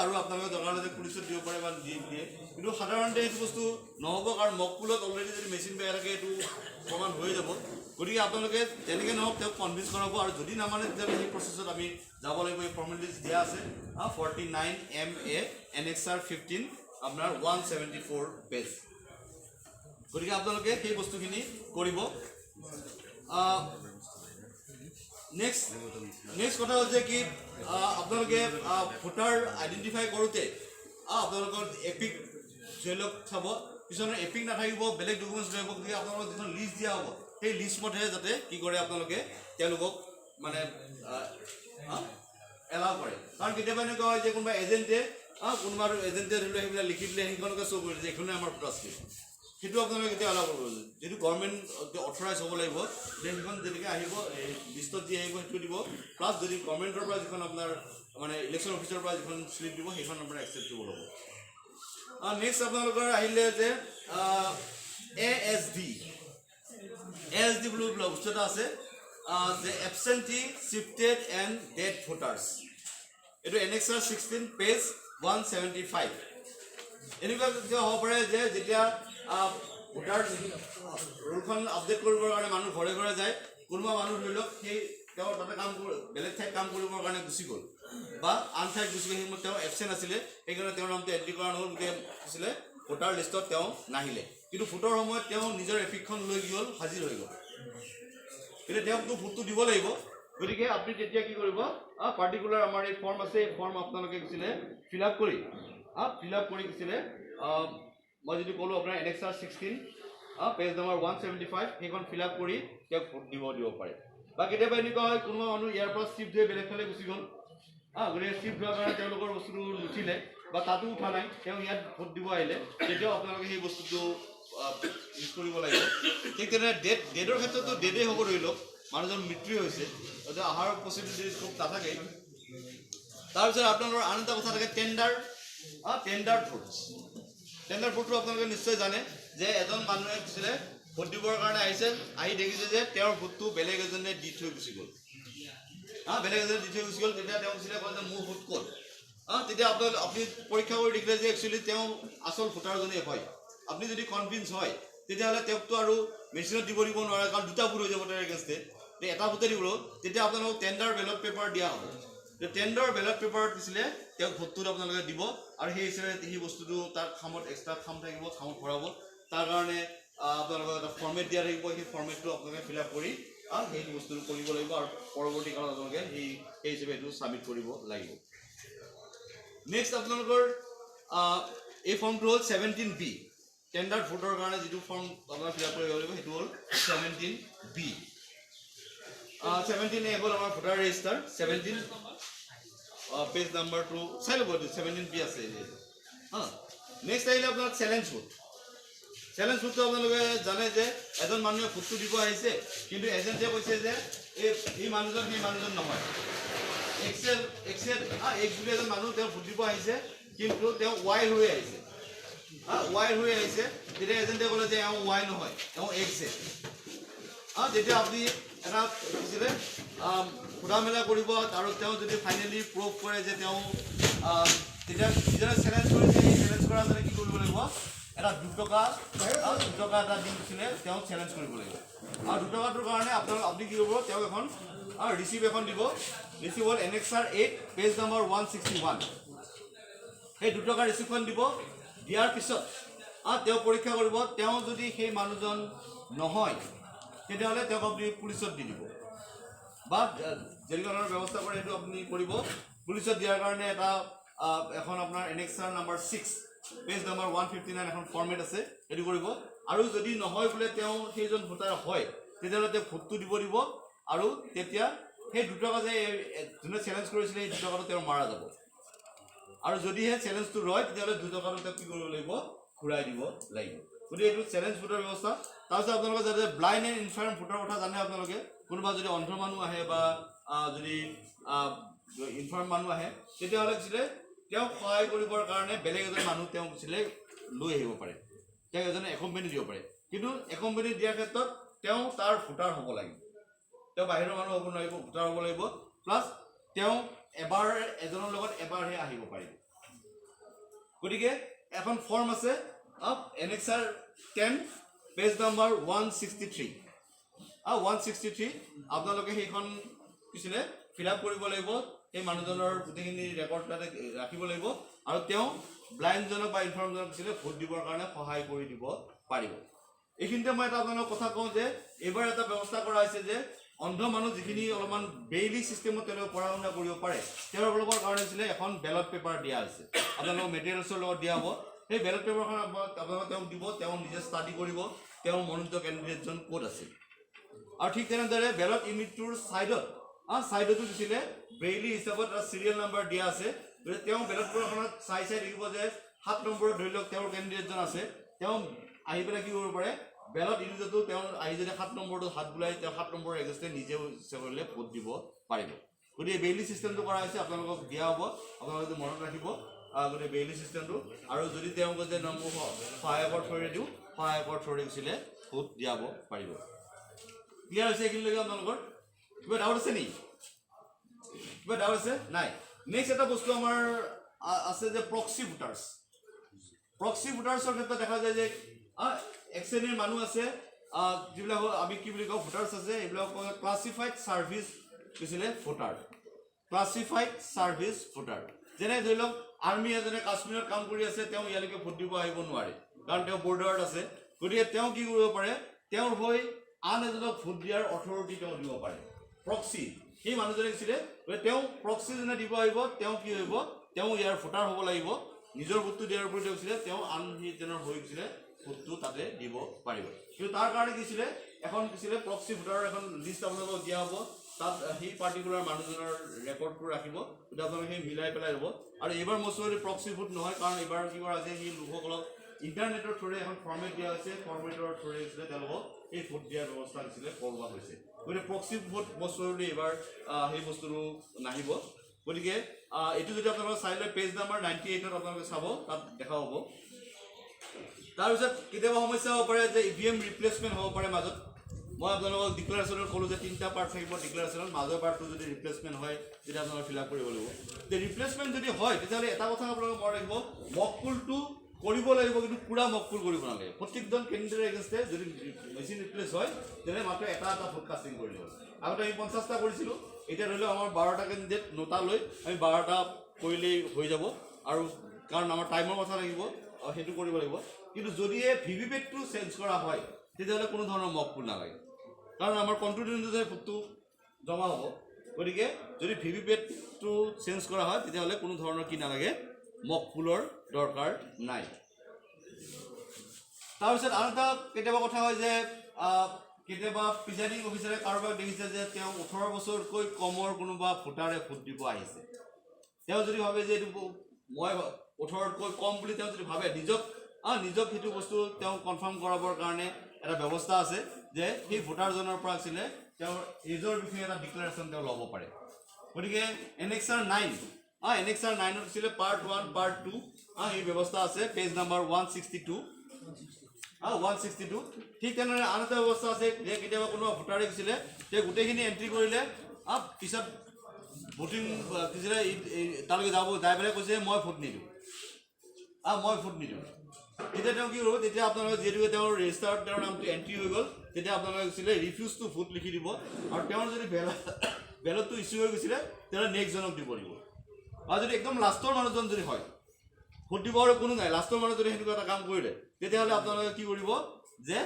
Speaker 1: আৰু আপোনালোকে দৰকাৰ হ'লে পুলিচত দিব পাৰে বা দিয়ে কিন্তু সাধাৰণতে এইটো বস্তু নহ'ব কাৰণ মকপুলত অলৰেডি যদি মেচিন বেয়া থাকে এইটো প্ৰমাণ হৈ যাব গতিকে আপোনালোকে যেনেকৈ নহওক তেওঁক কনভিন্স কৰাব আৰু যদি নামানে তেতিয়াহ'লে সেই প্ৰচেছত আমি যাব লাগিব এই ফৰ্মেলিটিজ দিয়া আছে 49 MA NXR 15 আপোনাৰ 174 পেজ গতিকে আপোনালোকে সেই বস্তুখিনি কৰিব নেক্সট কথা হৈছে কি আপোনালোকে ভোটাৰ আইডেণ্টিফাই কৰোঁতে আপোনালোকৰ এপিক ধৰি লওক চাব কিছুমানৰ এপিক নাথাকিব বেলেগ ডকুমেণ্টছ লাগিব গতিকে আপোনালোকক যিখন লিষ্ট দিয়া হ'ব সেই লিষ্ট মতেহে যাতে কি কৰে আপোনালোকে তেওঁলোকক মানে এলাউ কৰে কাৰণ কেতিয়াবা এনেকুৱা হয় যে কোনোবা এজেণ্টে কোনোবা এজেণ্টে ধৰি লওক সেইবিলাক লিখি দিলে সেইখনকে শ্ব' কৰি দিছে এইখনে আমাৰ ভোটাৰ স্লিপ সেইটো আপোনালোকে কেতিয়া এলাউ কৰিব যিটো গভৰ্ণমেণ্ট অথৰাইজ হ'ব লাগিব সেইখন যেনেকৈ আহিব লিষ্টত যি আহিব সেইটো দিব প্লাছ যদি গভৰ্ণমেণ্টৰ পৰা যিখন আপোনাৰ মানে ইলেকশ্যন অফিচৰ পৰা যিখন শ্লিপ দিব সেইখন আপোনাৰ একচেপ্টেবল হ'ব নেক্সট আপোনালোকৰ আহিলে যে ASD বুলি বস্তু এটা আছে যে absentee shifted and dead voters এইটো NXR 16 পেজ 175 এনেকুৱা কেতিয়া হ'ব পাৰে যে যেতিয়া ভোটাৰ ৰোলখন আপডেট কৰিবৰ কাৰণে মানুহ ঘৰে ঘৰে যায় কোনোবা মানুহ ধৰি লওক সেই তেওঁ তাতে কাম বেলেগ ঠাইত কাম কৰিবৰ কাৰণে গুচি গ'ল বা আন ঠাইত গুচি গ'ল সেই তেওঁ এবচেণ্ট আছিলে সেইকাৰণে তেওঁৰ নামটো এণ্ট্ৰি কৰা নহ'ল গতিকে আছিলে ভোটাৰ লিষ্টত তেওঁ নাহিলে কিন্তু ভোটৰ সময়ত তেওঁ নিজৰ এপিকখন লৈ গ'ল হাজিৰ হৈ গ'ল এতিয়া তেওঁকতো ভোটটো দিব লাগিব গতিকে আপুনি তেতিয়া কি কৰিব পাৰ্টিকুলাৰ আমাৰ এই ফৰ্ম আছে এই ফৰ্ম আপোনালোকে গৈছিলে ফিল আপ কৰি গৈছিলে মই যদি ক'লোঁ আপোনাৰ NXR 16 পেজ নম্বৰ 175 সেইখন ফিল আপ কৰি তেওঁক ভোট দিব পাৰে বা কেতিয়াবা এনেকুৱা হয় কোনোবা মানুহ ইয়াৰ পৰা চিফ্ট হৈ বেলেগ ফালে গুচি গ'ল গতিকে চিফ্ট হোৱাৰ কাৰণে তেওঁলোকৰ বস্তুটো নুঠিলে বা তাতো উঠা নাই তেওঁ ইয়াত ভোট দিব আহিলে তেতিয়াও আপোনালোকে সেই বস্তুটো ইউজ কৰিব লাগিব ঠিক তেনেদৰে ডেটৰ ক্ষেত্ৰতো ডেটেই হ'ব ধৰি লওক মানুহজন মৃত্যু হৈছে গতিকে অহাৰ পচিবিলিটি খুব নাথাকে তাৰপিছত আপোনালোকৰ আন এটা কথা থাকে টেণ্ডাৰ ভোটটো আপোনালোকে নিশ্চয় জানে যে এজন মানুহে কৈছিলে ভোট দিবৰ কাৰণে আহিছে আহি দেখিছে যে তেওঁৰ ভোটটো বেলেগ এজনে দি থৈ গুচি গ'ল তেতিয়া তেওঁ কৈছিলে যে মোৰ ভোট ক'ত তেতিয়া আপুনি পৰীক্ষা কৰি দেখিলে যে একচুৱেলি তেওঁ আচল ভোটাৰজনেই হয় আপুনি যদি কনভিন্স হয় তেতিয়াহ'লে তেওঁকতো আৰু মেচিনত দিব নোৱাৰে কাৰণ দুটা ভোট হৈ যাব তেওঁৰ এগেইনষ্টে এটা ভোটে দিব তেতিয়া আপোনালোকক টেণ্ডাৰ বেলট পেপাৰ দিয়া হ'ব টেণ্ডাৰ বেলট পেপাৰত দিছিলে তেওঁক ভোটটোত আপোনালোকে দিব আৰু সেই হিচাপে সেই বস্তুটো তাৰ খামত এক্সট্ৰা খাম থাকিব খামত ভৰাব তাৰ কাৰণে আপোনালোকক এটা ফৰ্মেট দিয়া থাকিব সেই ফৰ্মেটটো আপোনালোকে ফিল আপ কৰি সেইটো বস্তুটো কৰিব লাগিব আৰু পৰৱৰ্তী কালত আপোনালোকে সেই হিচাপে এইটো ছাবমিট কৰিব লাগিব নেক্সট আপোনালোকৰ এই ফৰ্মটো হ'ল 17B টেণ্ডাৰ ভোটৰ কাৰণে যিটো ফৰ্ম আপোনালোকে ফিল আপ কৰিব লাগিব সেইটো হ'ল 17B 17A হ'ল আমাৰ ভোটাৰ ৰেজিষ্টাৰ 17 পেজ নাম্বাৰটো চাই ল'ব 17B আছে নেক্সট আহিলে আপোনাৰ চেলেঞ্জ ভোটটো আপোনালোকে জানে যে এজন মানুহে ভোটটো দিব আহিছে কিন্তু এজেণ্টে কৈছে যে এই মানুহজন নহয় এক্স বুলি এজন মানুহ তেওঁ ভোট দিব আহিছে কিন্তু তেওঁ ৱাই হৈ আহিছে তেতিয়া এজেণ্টে ক'লে যে এওঁ ৱাই নহয় এওঁ এক্সে যেতিয়া আপুনি এটা কৈছিলে সোধা মেলা কৰিব আৰু তেওঁ যদি ফাইনেলি প্ৰুভ কৰে যে তেওঁ তেতিয়া যিজনে চেলেঞ্জ কৰিছে সেই চেলেঞ্জ কৰাজনে কি কৰিব লাগিব এটা 2 টকা এটা দি দিছিলে তেওঁ চেলেঞ্জ কৰিব লাগিব আৰু 2 টকাটোৰ কাৰণে আপুনি কি কৰিব তেওঁক এখন ৰিচিপ্ট এখন দিব ৰিচিপ্ট হ'ল NXR 8 পেজ নম্বৰ 161 সেই 2 টকাৰ ৰিচিপ্টখন দিব দিয়াৰ পিছত তেওঁ পৰীক্ষা কৰিব তেওঁ যদি সেই মানুহজন নহয় তেতিয়াহ'লে তেওঁক আপুনি পুলিচত দি দিব বা জেলখনৰ ব্যৱস্থা কৰে সেইটো আপুনি কৰিব পুলিচত দিয়াৰ কাৰণে এটা এখন আপোনাৰ এনেক্সাৰ নাম্বাৰ 6 পেজ নাম্বাৰ 159 এখন ফৰ্মেট আছে সেইটো কৰিব আৰু যদি নহয় বোলে তেওঁ সেইজন ভোটাৰ হয় তেতিয়াহ'লে তেওঁ ভোটটো দিব আৰু তেতিয়া সেই 2 টকা যে যোনে চেলেঞ্জ কৰিছিলে সেই 2 টকাটো তেওঁ মাৰা যাব আৰু যদিহে চেলেঞ্জটো ৰয় তেতিয়াহ'লে 2 টকাটো তেওঁ কি কৰিব লাগিব ঘূৰাই দিব লাগিব গতিকে এইটো চেলেঞ্জ ভোটৰ ব্যৱস্থা তাৰপিছত আপোনালোকে যাতে ব্লাইণ্ড এণ্ড ইনফাৰ্ম ভোটৰ কথা জানে আপোনালোকে কোনোবা যদি অন্ধ মানুহ আহে বা যদি ইনফাৰ্ম মানুহ আহে তেতিয়াহ'লে কিছিলে তেওঁক সহায় কৰিবৰ কাৰণে বেলেগ এজন মানুহ তেওঁ কিছিলে লৈ আহিব পাৰে তেওঁক এজনে একম্পেনী দিব পাৰে কিন্তু একম্পেনী দিয়াৰ ক্ষেত্ৰত তেওঁ তাৰ ভোটাৰ হ'ব লাগিব তেওঁ বাহিৰৰ মানুহ হ'ব নোৱাৰিব ভোটাৰ হ'ব লাগিব প্লাছ তেওঁ এবাৰ এজনৰ লগত এবাৰহে আহিব পাৰিব গতিকে এখন ফৰ্ম আছে এনেক্সাৰ 10 পেজ নাম্বাৰ 163 163 আপোনালোকে সেইখন কিছিলে ফিল আপ কৰিব লাগিব এই মানুহজনৰ গোটেইখিনি ৰেকৰ্ড তাতে ৰাখিব লাগিব আৰু তেওঁ ব্লাইণ্ডজনক বা ইনফৰ্মজনক কিছিলে ভোট দিবৰ কাৰণে সহায় কৰি দিব পাৰিব এইখিনিতে মই এটা আপোনালোকক কথা কওঁ যে এইবাৰ এটা ব্যৱস্থা কৰা হৈছে যে অন্ধ মানুহ যিখিনি অলপমান বেইলি চিষ্টেমত তেওঁলোকে পঢ়া শুনা কৰিব পাৰে তেওঁলোকৰ কাৰণে আছিলে এখন বেলট পেপাৰ দিয়া হৈছে আপোনালোকক মেটেৰিয়েলছৰ লগত দিয়া হ'ব সেই বেলট পেপাৰখন আপোনালোকে তেওঁক দিব তেওঁ নিজে ষ্টাডি কৰিব তেওঁৰ মনোনীত কেণ্ডিডেটজন ক'ত আছে আৰু ঠিক তেনেদৰে বেলট ইউনিটটোৰ ছাইডতো দিছিলে ব্ৰেইলি হিচাপত এটা চিৰিয়েল নাম্বাৰ দিয়া আছে গতিকে তেওঁ বেলট পেপাৰখনত চাই দেখিব যে 7 নম্বৰত ধৰি লওক তেওঁৰ কেণ্ডিডেটজন আছে তেওঁ আহি পেলাই কি কৰিব পাৰে বেলট ইউনিটতো তেওঁ আহি যদি 7 নম্বৰটো হাত বুলাই তেওঁ 7 নম্বৰৰ এগেইনষ্টে নিজে কৰিলে ভোট দিব পাৰিব গতিকে বেইলি চিষ্টেমটো কৰা হৈছে আপোনালোকক দিয়া হ'ব আপোনালোকে মনত ৰাখিব গতিকে বেইলি চিষ্টেমটো আৰু যদি তেওঁ যে নম্বৰ সহায়কৰ থ্ৰুৰে দিওঁ সহায়কৰ থ্ৰুৰে দিছিলে ভোট দিয়াব পাৰিব ক্লিয়াৰ হৈছে এইখিনিলৈকে আপোনালোকৰ কিবা ডাউট আছে নেকি কিবা ডাউট আছে নাই নেক্সট এটা বস্তু আমাৰ আছে যে প্ৰক্সি ভোটাৰ্ছৰ ক্ষেত্ৰত দেখা যায় যে এক শ্ৰেণীৰ মানুহ আছে যিবিলাক আমি কি বুলি কওঁ ভোটাৰ্ছ আছে এইবিলাক ক্লাছিফাইড ছাৰ্ভিচ কৈছিলে ভোটাৰ যেনে ধৰি লওক আৰ্মি এজনে কাশ্মীৰত কাম কৰি আছে তেওঁ ইয়ালৈকে ভোট দিব আহিব নোৱাৰে কাৰণ তেওঁ বৰ্ডাৰত আছে গতিকে তেওঁ কি কৰিব পাৰে তেওঁৰ হৈ আন এজনক ভোট দিয়াৰ অথৰিটি তেওঁ দিব পাৰে প্ৰক্সি সেই মানুহজনে কৈছিলে তেওঁ প্ৰক্সি যোনে দিব আহিব তেওঁ কি হ'ব তেওঁ ইয়াৰ ভোটাৰ হ'ব লাগিব নিজৰ ভোটটো দিয়াৰ উপৰি কৈছিলে তেওঁ আন সেইজনৰ হৈ গৈছিলে ভোটটো তাতে দিব পাৰিব কিন্তু তাৰ কাৰণে কিছিলে এখন কিছিলে প্ৰক্সি ভোটাৰৰ এখন লিষ্ট আপোনালোকক দিয়া হ'ব তাত সেই পাৰ্টিকুলাৰ মানুহজনৰ ৰেকৰ্ডটো ৰাখিব তেতিয়া আপোনালোকে সেই মিলাই পেলাই ল'ব আৰু এইবাৰ মোষ্টলি প্ৰক্সি ভোট নহয় কাৰণ এইবাৰ কি কৰা আছে সেই লোকসকলক ইণ্টাৰনেটৰ থ্ৰুৰে এখন ফৰ্মেট দিয়া হৈছে ফৰ্মেটৰ থ্ৰুৰে দিছিলে তেওঁলোকক এই ভোট দিয়াৰ ব্যৱস্থা দিছিলে কৰোৱা হৈছে গতিকে প্ৰক্সি ভোট মোষ্টলি এইবাৰ সেই বস্তুটো নাহিব গতিকে এইটো যদি আপোনালোকে চাই লয় পেজ নাম্বাৰ 98ত আপোনালোকে চাব তাত দেখা হ'ব তাৰপিছত কেতিয়াবা সমস্যা হ'ব পাৰে যে ইভিএম ৰিপ্লেচমেণ্ট হ'ব পাৰে মাজত মই আপোনালোকক ডিক্লাৰেশ্যনত ক'লোঁ যে 3টা পাৰ্ট থাকিব ডিক্লাৰেশ্যনত মাজৰ পাৰ্টটো যদি ৰিপ্লেচমেণ্ট হয় তেতিয়া আপোনালোকে ফিল আপ কৰিব লাগিব যে ৰিপ্লেচমেণ্ট যদি হয় তেতিয়াহ'লে এটা কথা আপোনালোকে মনত ৰাখিব মকপুলটো কৰিব লাগিব কিন্তু পুৰা মকপুল কৰিব নালাগে প্ৰত্যেকজন কেণ্ডিডেটৰ এগেইনষ্টে যদি মেচিন ৰিপ্লেচ হয় তেনে মাত্ৰ এটা ভোট কাষ্টিং কৰিলে হ'ল আগতে আমি 50টা কৰিছিলোঁ এতিয়া ধৰি লওক আমাৰ 12টা কেণ্ডিডেট 9টা লৈ আমি 12টা কৰিলেই হৈ যাব আৰু কাৰণ আমাৰ টাইমৰ কথা লাগিব সেইটো কৰিব লাগিব কিন্তু যদিহে ভিভিপেটটো চেঞ্জ কৰা হয় তেতিয়াহ'লে কোনো ধৰণৰ মকপুল নালাগে কাৰণ আমাৰ কণ্ট্ৰল ভোটটো জমা হ'ব গতিকে যদি ভিভিপেটটো চেঞ্জ কৰা হয় তেতিয়াহ'লে কোনো ধৰণৰ কি নালাগে মকপুলৰ দৰকাৰ নাই তাৰপিছত আৰু এটা কেতিয়াবা কথা হয় যে কেতিয়াবা প্ৰিজাইডিং অফিচাৰে কাৰোবাক দেখিছে যে তেওঁ 18 বছৰতকৈ কমৰ কোনোবা ভোটাৰে ভোট দিব আহিছে তেওঁ যদি ভাবে যে এইটো মই 18তকৈ কম বুলি তেওঁ যদি ভাবে নিজক সেইটো বস্তু তেওঁ কনফাৰ্ম কৰাবৰ কাৰণে এটা ব্যৱস্থা আছে যে সেই ভোটাৰজনৰ পৰা আছিলে তেওঁৰ এজৰ বিষয়ে এটা ডিক্লাৰেশ্যন তেওঁ ল'ব পাৰে গতিকে এনেক্সাৰ 9 এনেক্সাৰ 9ত আছিলে পাৰ্ট 1 পাৰ্ট 2 এই ব্যৱস্থা আছে পেজ নাম্বাৰ 162 ঠিক তেনেদৰে আন এটা ব্যৱস্থা আছে যে কেতিয়াবা কোনোবা ভোটাৰে দিছিলে তেওঁ গোটেইখিনি এণ্ট্ৰি কৰিলে পিছত ভোটিং কিছিলে তালৈকে যাব যাই পেলাই কৈছে মই ভোট নিদিওঁ তেতিয়া তেওঁ কি কৰিব তেতিয়া আপোনালোকে যিহেতু তেওঁৰ ৰেজিষ্টাৰত তেওঁৰ নামটো এণ্ট্ৰি হৈ গ'ল তেতিয়া আপোনালোকে কৈছিলে ৰিফিউজ টু ভোট লিখি দিব আৰু তেওঁৰ যদি বেলটটো ইছ্যু হৈ গৈছিলে তেতিয়াহ'লে নেক্সটজনক দিব লাগিব আৰু যদি একদম লাষ্টৰ মানুহজন যদি হয় ভোট দিব আৰু কোনো নাই লাষ্টৰ মানুহ যদি সেনেকুৱা এটা কাম কৰিলে তেতিয়াহ'লে আপোনালোকে কি কৰিব যে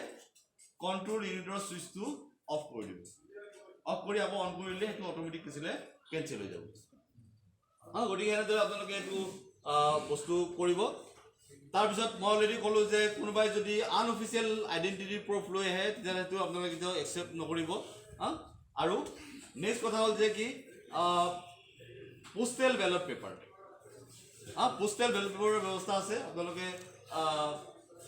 Speaker 1: কণ্ট্ৰল ইউনিটৰ ছুইচটো অফ কৰি দিব অফ কৰি আকৌ অন কৰিলে সেইটো অট'মেটিক কিছিলে কেঞ্চেল হৈ যাব গতিকে এনেদৰে আপোনালোকে এইটো বস্তু কৰিব তাৰপিছত মই অলৰেডি ক'লোঁ যে কোনোবাই যদি আনঅফিচিয়েল আইডেণ্টিটি প্ৰুফ লৈ আহে তেতিয়াহ'লে সেইটো আপোনালোকে কেতিয়াও একচেপ্ট নকৰিব আৰু নেক্সট কথা হ'ল যে কি postal ballot paper postal ballot পেপাৰৰ ব্যৱস্থা আছে আপোনালোকে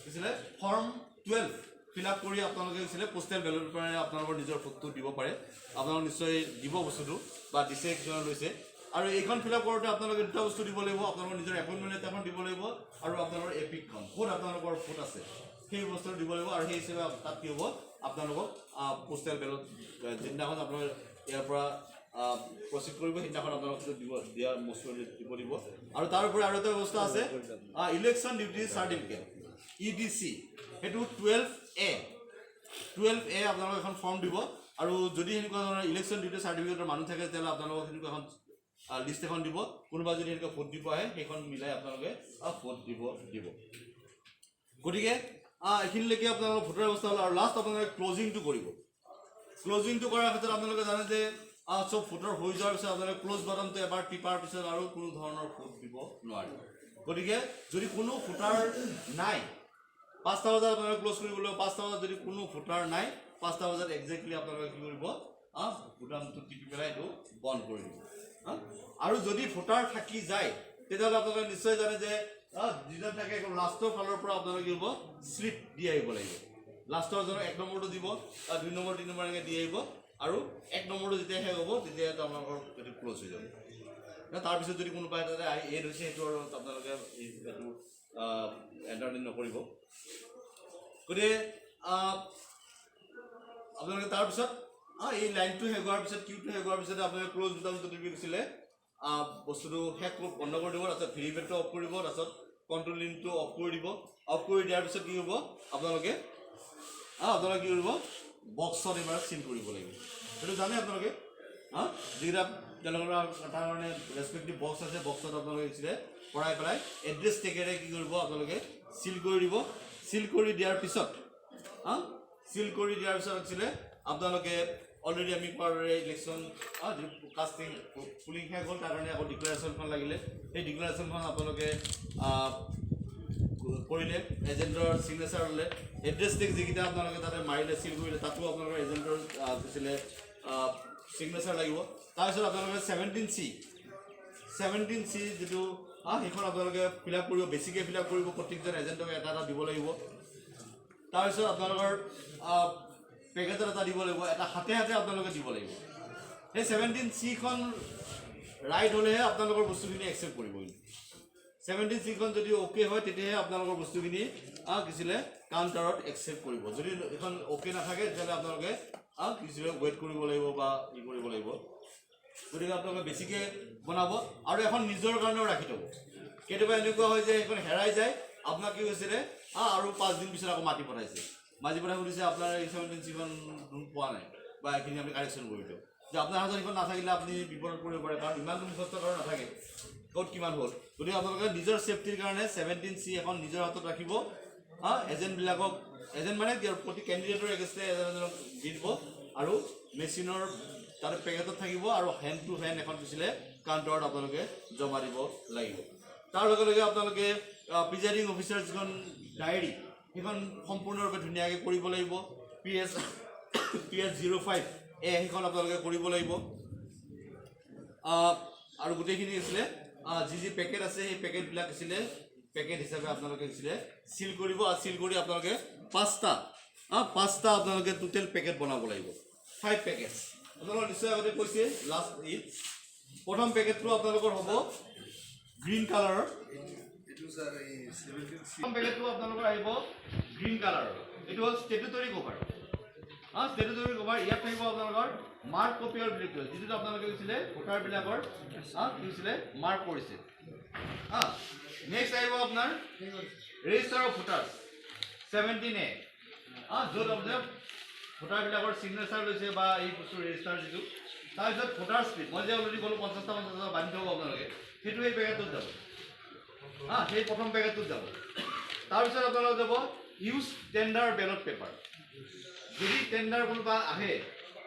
Speaker 1: কিছিলে ফৰ্ম 12 ফিল আপ কৰি আপোনালোকে কিছিলে পোষ্টেল বেলট পেপাৰে আপোনালোকৰ নিজৰ ফটো দিব পাৰে আপোনালোক নিশ্চয় দিব বস্তুটো বা দিছে কিছুমান লৈছে আৰু এইখন ফিল আপ কৰোঁতে আপোনালোকে দুটা বস্তু দিব লাগিব আপোনালোকৰ নিজৰ এপইণ্টমেণ্ট লেটাৰখন দিব লাগিব আৰু আপোনালোকৰ এপিকখন ক'ত আপোনালোকৰ ফুট আছে সেই বস্তুটো দিব লাগিব আৰু সেই হিচাপে তাত কি হ'ব আপোনালোকক পোষ্টেল বেলট যিদিনাখন আপোনালোকে ইয়াৰ পৰা প্ৰচিড কৰিব সেইদিনাখন আপোনালোক দিব দিয়া বস্তু দিব আৰু তাৰ উপৰি আৰু এটা ব্যৱস্থা আছে ইলেকশ্যন ডিউটি চাৰ্টিফিকেট EDC সেইটো 12A আপোনালোকে এখন ফৰ্ম দিব আৰু যদি এনেকুৱা ধৰণৰ ইলেকশ্যন ডিউটি চাৰ্টিফিকেটৰ মানুহ থাকে তেতিয়াহ'লে আপোনালোকক সেনেকুৱা এখন লিষ্ট এখন দিব কোনোবা যদি এনেকুৱা ভোট দিব আহে সেইখন মিলাই আপোনালোকে ভোট দিব গতিকে এইখিনিলৈকে আপোনালোকৰ ভোটৰ ব্যৱস্থা হ'ল আৰু লাষ্ট আপোনালোকে ক্লজিংটো কৰিব ক্লজিংটো কৰাৰ ক্ষেত্ৰত আপোনালোকে জানে যে চব ভোটৰ হৈ যোৱাৰ পিছত আপোনালোকে ক্ল'জ বাটনটো এবাৰ টিপাৰ পিছত আৰু কোনো ধৰণৰ ভোট দিব নোৱাৰে গতিকে যদি কোনো ভোটাৰ নাই 5টা বজাত আপোনালোকে ক্ল'জ কৰিবলৈ 5টা বজাত যদি কোনো ভোটাৰ নাই 5টা বজাত একজেক্টলি আপোনালোকে কি কৰিব বুটামটো টিপি পেলাই এইটো বন্ধ কৰি দিব আৰু যদি ভোটাৰ থাকি যায় তেতিয়াহ'লে আপোনালোকে নিশ্চয় জানে যে যিজন থাকে লাষ্টৰ ফালৰ পৰা আপোনালোকে কি হ'ব শ্লিপ দি আহিব লাগিব লাষ্টৰ জনক 1 নম্বৰটো দিব 2 নম্বৰ 3 নম্বৰ এনেকৈ দি আহিব আৰু 1 নম্বৰটো যেতিয়া শেষ হ'ব তেতিয়া আপোনালোকৰ এইটো ক্ল'জ হৈ যাব তাৰপিছত যদি কোনোবাই তাতে এড হৈছে সেইটো আৰু আপোনালোকে এইটো এণ্টাৰটেইন নকৰিব গতিকে আপোনালোকে তাৰপিছত এই লাইনটো শেষ হোৱাৰ পিছত কিউটো শেষ হোৱাৰ পিছতে আপোনালোকে ক্ল'জ বুটামটো টিপি গৈছিলে বস্তুটো শেষ বন্ধ কৰি দিব তাৰপিছত ভেৰিফাইটো অফ কৰিব তাৰপিছত কণ্ট্ৰল লিংকটো অফ কৰি দিব অফ কৰি দিয়াৰ পিছত কি হ'ব আপোনালোকে কি কৰিব বক্সত এবাৰ চিল কৰিব লাগিব সেইটো জানে আপোনালোকে যিকেইটা তেওঁলোকৰ তাৰ কাৰণে ৰেচপেক্টিভ বক্স আছে বক্সত আপোনালোকে দিছিলে ভৰাই পেলাই এড্ৰেছ টেগেৰে কি কৰিব আপোনালোকে চিল কৰি দিব চিল কৰি দিয়াৰ পিছত আছিলে আপোনালোকে অলৰেডি আমি ইলেকশ্যন কাষ্টিং পুলিং শেষ হ'ল তাৰ কাৰণে আকৌ ডিক্লেৰেশ্যনখন লাগিলে সেই ডিক্লেৰেশ্যনখন আপোনালোকে কৰিলে এজেণ্টৰ ছিগনেচাৰ ল'লে এড্ৰেছ টেগ যিকেইটা আপোনালোকে তাতে মাৰিলে চিল কৰিলে তাতো আপোনালোকৰ এজেণ্টৰ দিছিলে ছিগনেচাৰ লাগিব তাৰপিছত আপোনালোকে 17C যিটো সেইখন আপোনালোকে ফিল আপ কৰিব বেছিকৈ ফিল আপ কৰিব প্ৰত্যেকজন এজেণ্টক এটা দিব লাগিব তাৰপিছত আপোনালোকৰ পেকেটত এটা দিব লাগিব এটা হাতে আপোনালোকে দিব লাগিব সেই 17Cখন ৰাইট হ'লেহে আপোনালোকৰ বস্তুখিনি একচেপ্ট কৰিব 17Cখন যদি অ'কে হয় তেতিয়াহে আপোনালোকৰ বস্তুখিনি কিছিলে কাউণ্টাৰত একচেপ্ট কৰিব যদি এখন অ'কে নাথাকে তেতিয়াহ'লে আপোনালোকে কিছিলে ৱেইট কৰিব লাগিব বা কৰিব লাগিব গতিকে আপোনালোকে বেছিকৈ বনাব আৰু এখন নিজৰ কাৰণেও ৰাখি থ'ব কেতিয়াবা এনেকুৱা হয় যে এখন হেৰাই যায় আপোনাক কি হৈছিলে আৰু 5 দিন পিছত আকৌ মাতি পঠাইছে মাতি পঠাই সুধিছে আপোনাৰ এই 17Cখন পোৱা নাই বা এইখিনি আপুনি কাৰেকশ্যন কৰি দিয়ক যে আপোনাৰ হাতত এইখন নাথাকিলে আপুনি বিপদত পৰিব পাৰে কাৰণ ইমানটো মুখস্থ কৰা নাথাকে ক'ত কিমান হ'ল গতিকে আপোনালোকে নিজৰ ছেফটিৰ কাৰণে 17C এখন নিজৰ হাতত ৰাখিব এজেণ্টবিলাকক এজেণ্ট মানে প্ৰতি কেণ্ডিডেটৰ এগেইনষ্টে এজনক দি দিব আৰু মেচিনৰ তাতে পেকেটত থাকিব আৰু হেণ্ড টু হেণ্ড এখন দিছিলে কাউণ্টাৰত আপোনালোকে জমা দিব লাগিব তাৰ লগে লগে আপোনালোকে প্ৰিজাইডিং অফিচাৰ যিখন ডায়েৰী সেইখন সম্পূৰ্ণৰূপে ধুনীয়াকৈ কৰিব লাগিব PS 05 সেইখন আপোনালোকে কৰিব লাগিব আৰু গোটেইখিনি আছিলে যি পেকেট আছে সেই পেকেটবিলাক আছিলে পেকেট হিচাপে আপোনালোকে দিছিলে চিল কৰিব আৰু চিল কৰি আপোনালোকে 5টা আপোনালোকে টোটেল পেকেট বনাব লাগিব 5 পেকেটছ আপোনালোকৰ নিশ্চয় আগতে কৈছে লাষ্ট প্ৰথম পেকেটটো আপোনালোকৰ হ'ব গ্ৰীণ কালাৰৰ প্ৰথম পেকেটটো আপোনালোকৰ আহিব গ্ৰীণ কালাৰৰ এইটো হ'ল ষ্টেটুটৰী কভাৰ ষ্টেটুটৰী কভাৰ ইয়াত থাকিব আপোনালোকৰ মাৰ্ক কপি আৰু ডিটেইলছ যিটো আপোনালোকে কৈছিলে ভোটাৰবিলাকৰ কি হৈছিলে মাৰ্ক কৰিছে নেক্সট আহিব আপোনাৰ ৰেজিষ্টাৰ অফ ভোটাৰ্ছ 17A য'ত আপোনাৰ ভোটাৰবিলাকৰ ছিগনেচাৰ লৈছে বা এই বস্তু ৰেজিষ্টাৰ যিটো তাৰপিছত ভোটাৰ স্লিপ মই যে অলৰেডি ক'লোঁ 50টা বান্ধি থ'ব আপোনালোকে সেইটো এই পেকেটটোত যাব সেই প্ৰথম পেকেটটোত যাব তাৰপিছত আপোনালোকে যাব ইউজ টেণ্ডাৰ বেলট পেপাৰ যদি টেণ্ডাৰ কোনোবা আহে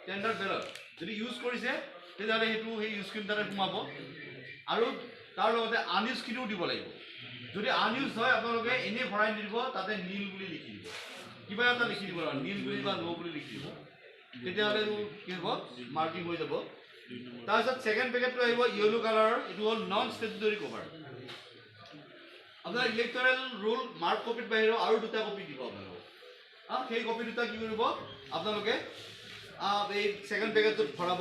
Speaker 1: টেণ্ডাৰ বেলত যদি ইউজ কৰিছে তেতিয়াহ'লে সেইটো সেই ইউজখিনি তাতে সোমাব আৰু তাৰ লগতে আনইউজখিনিও দিব লাগিব যদি আনইউজ হয় আপোনালোকে এনেই ভৰাই নিদিব তাতে নীল বুলি লিখি দিব কিবা এটা লিখি দিব নীল বুলি বা নো বুলি লিখি দিব তেতিয়াহ'লে এইটো কি হ'ব মাৰ্কিং হৈ যাব তাৰপিছত ছেকেণ্ড পেকেটটো আহিব য়েলো কালাৰৰ এইটো হ'ল নন ষ্টেটুটৰী কভাৰ আপোনাৰ ইলেক্টৰেল ৰুল মাৰ্ক কপিত বাহিৰেও আৰু দুটা কপি দিব আপোনালোকে সেই কপি দুটা কি কৰিব আপোনালোকে এই ছেকেণ্ড পেকেটটোত ভৰাব